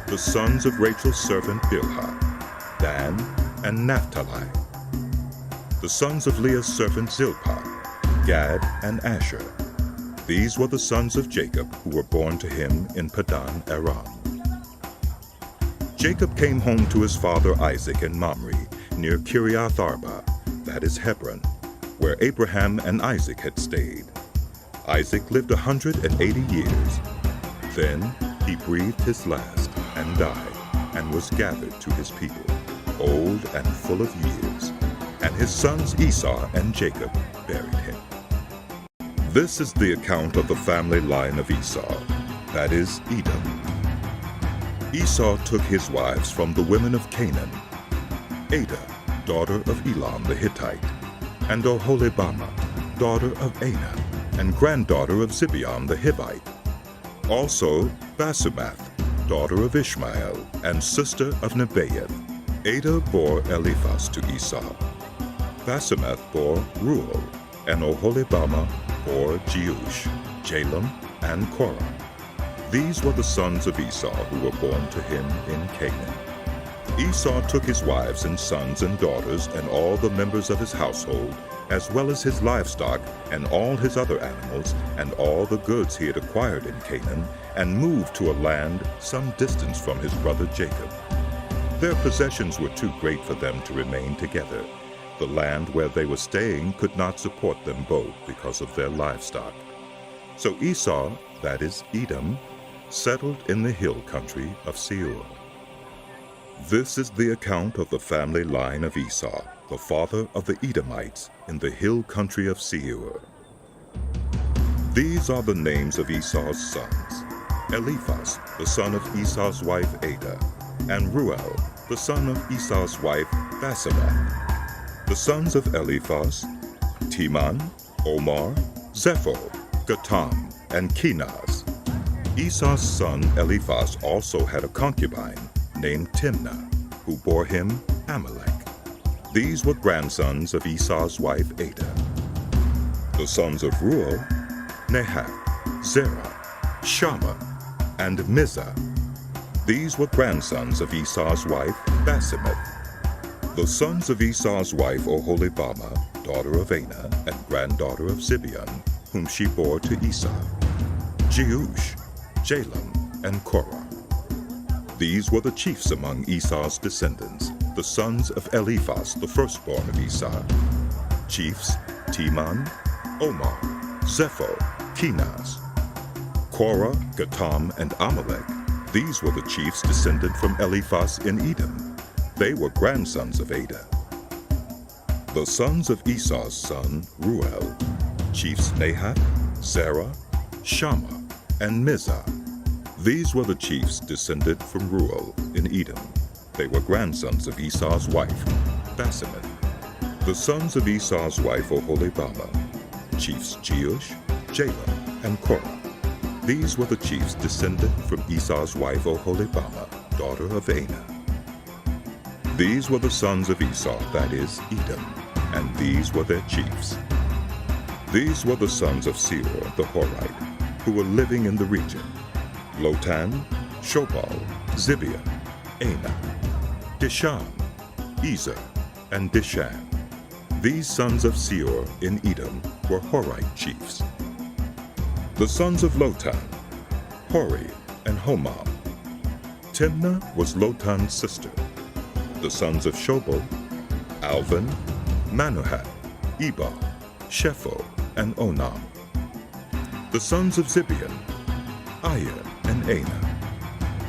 Speaker 1: The sons of Rachel's servant Bilhah, Dan and Naphtali. The sons of Leah's servant Zilpah, Gad and Asher. These were the sons of Jacob who were born to him in Padan Aram. Jacob came home to his father Isaac in Mamre, near Kiriath Arba, that is Hebron, where Abraham and Isaac had stayed. Isaac lived 180 years. Then he breathed his last and died, and was gathered to his people, old and full of years. And his sons Esau and Jacob buried him. This is the account of the family line of Esau, that is Edom. Esau took his wives from the women of Canaan, Adah, daughter of Elam the Hittite, and Oholibamah, daughter of Anah, and granddaughter of Zibeon the Hivite. Also Basemath, daughter of Ishmael, and sister of Nebaioth. Adah bore Eliphaz to Esau. Basemath bore Ruel, and Oholibamah bore Jeush, Jalem, and Korah. These were the sons of Esau who were born to him in Canaan. Esau took his wives and sons and daughters and all the members of his household, as well as his livestock and all his other animals and all the goods he had acquired in Canaan, and moved to a land some distance from his brother Jacob. Their possessions were too great for them to remain together, The land where they were staying could not support them both because of their livestock. So Esau, that is Edom, settled in the hill country of Seir. This is the account of the family line of Esau, the father of the Edomites in the hill country of Seir. These are the names of Esau's sons: Eliphaz, the son of Esau's wife Adah, and Ruel, the son of Esau's wife Basemath. The sons of Eliphaz: Teman, Omar, Zepho, Gatam, and Kenaz. Esau's son Eliphaz also had a concubine named Timnah, who bore him Amalek. These were grandsons of Esau's wife Adah. The sons of Ruel: Nahath, Zerah, Shammah, and Mizah. These were grandsons of Esau's wife Basemath. The sons of Esau's wife Oholibamah, daughter of Anah and granddaughter of Zibeon, whom she bore to Esau: Jeush, Jalam, and Korah. These were the chiefs among Esau's descendants, the sons of Eliphaz, the firstborn of Esau: chiefs Teman, Omar, Zepho, Kenaz. Korah, Gatam, and Amalek, these were the chiefs descended from Eliphaz in Edom. They were grandsons of Adah. The sons of Esau's son Ruel: chiefs Nahath, Zerah, Shammah, and Mizah. These were the chiefs descended from Ruel in Edom. They were grandsons of Esau's wife Basemath. The sons of Esau's wife Oholibamah: chiefs Jeush, Jalam, and Korah. These were the chiefs descended from Esau's wife Oholibamah, daughter of Anah. These were the sons of Esau, that is, Edom, and these were their chiefs. These were the sons of Seir the Horite, who were living in the region: Lotan, Shobal, Zibeon, Anah, Dishan, Ezer, and Dishan. These sons of Seir in Edom were Horite chiefs. The sons of Lotan: Hori and Homam. Timnah was Lotan's sister. The sons of Shobal: Alvan, Manahath, Ebal, Shepho, and Onam. The sons of Zibeon: Ayer and Anah.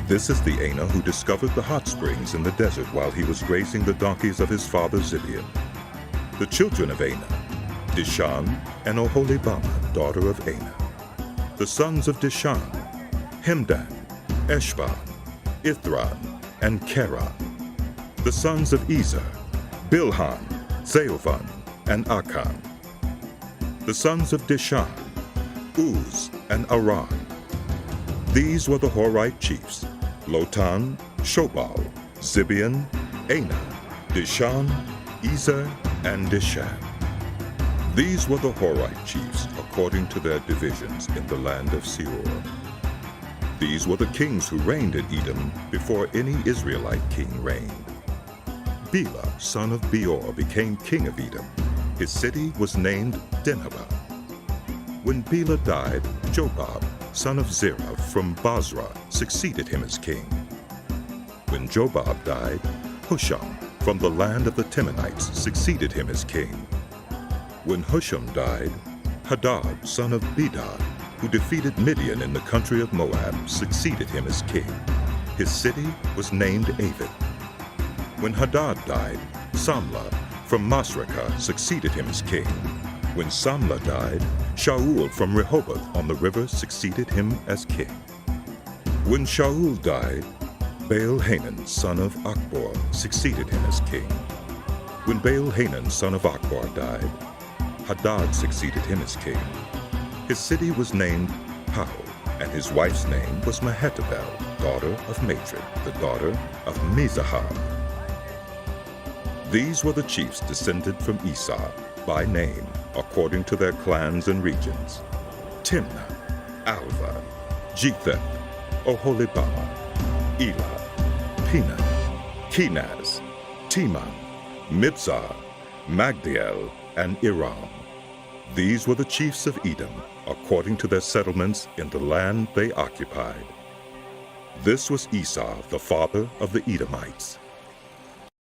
Speaker 1: This is the Anah who discovered the hot springs in the desert while he was grazing the donkeys of his father Zibeon. The children of Anah: Dishan and Oholibamah, daughter of Anah. The sons of Dishan: Hemdan, Eshban, Ithran, and Keran. The sons of Ezer: Bilhan, Zeovan, and Akan. The sons of Dishan: Uz and Aran. These were the Horite chiefs: Lotan, Shobal, Zibeon, Anah, Dishan, Ezer, and Dishan. These were the Horite chiefs according to their divisions in the land of Seir. These were the kings who reigned in Edom before any Israelite king reigned. Bela, son of Beor, became king of Edom. His city was named Dinhabah. When Bela died, Jobab, son of Zerah from Basra, succeeded him as king. When Jobab died, Husham from the land of the Temanites succeeded him as king. When Husham died, Hadad, son of Bedad, who defeated Midian in the country of Moab, succeeded him as king. His city was named Avid. When Hadad died, Samlah from Masrekah succeeded him as king. When Samlah died, Shaul from Rehoboth on the river succeeded him as king. When Shaul died, Baal-Hanan, son of Akbor, succeeded him as king. When Baal-Hanan, son of Akbor, died, Hadad succeeded him as king. His city was named Pau, and his wife's name was Mehetabel, daughter of Matred, the daughter of Mizahab. These were the chiefs descended from Esau, by name, according to their clans and regions: Timnah, Alva, Jetheth, Oholibamah, Elah, Penan, Kenaz, Teman, Mibzar, Magdiel, and Iram. These were the chiefs of Edom, according to their settlements in the land they occupied. This was Esau, the father of the Edomites.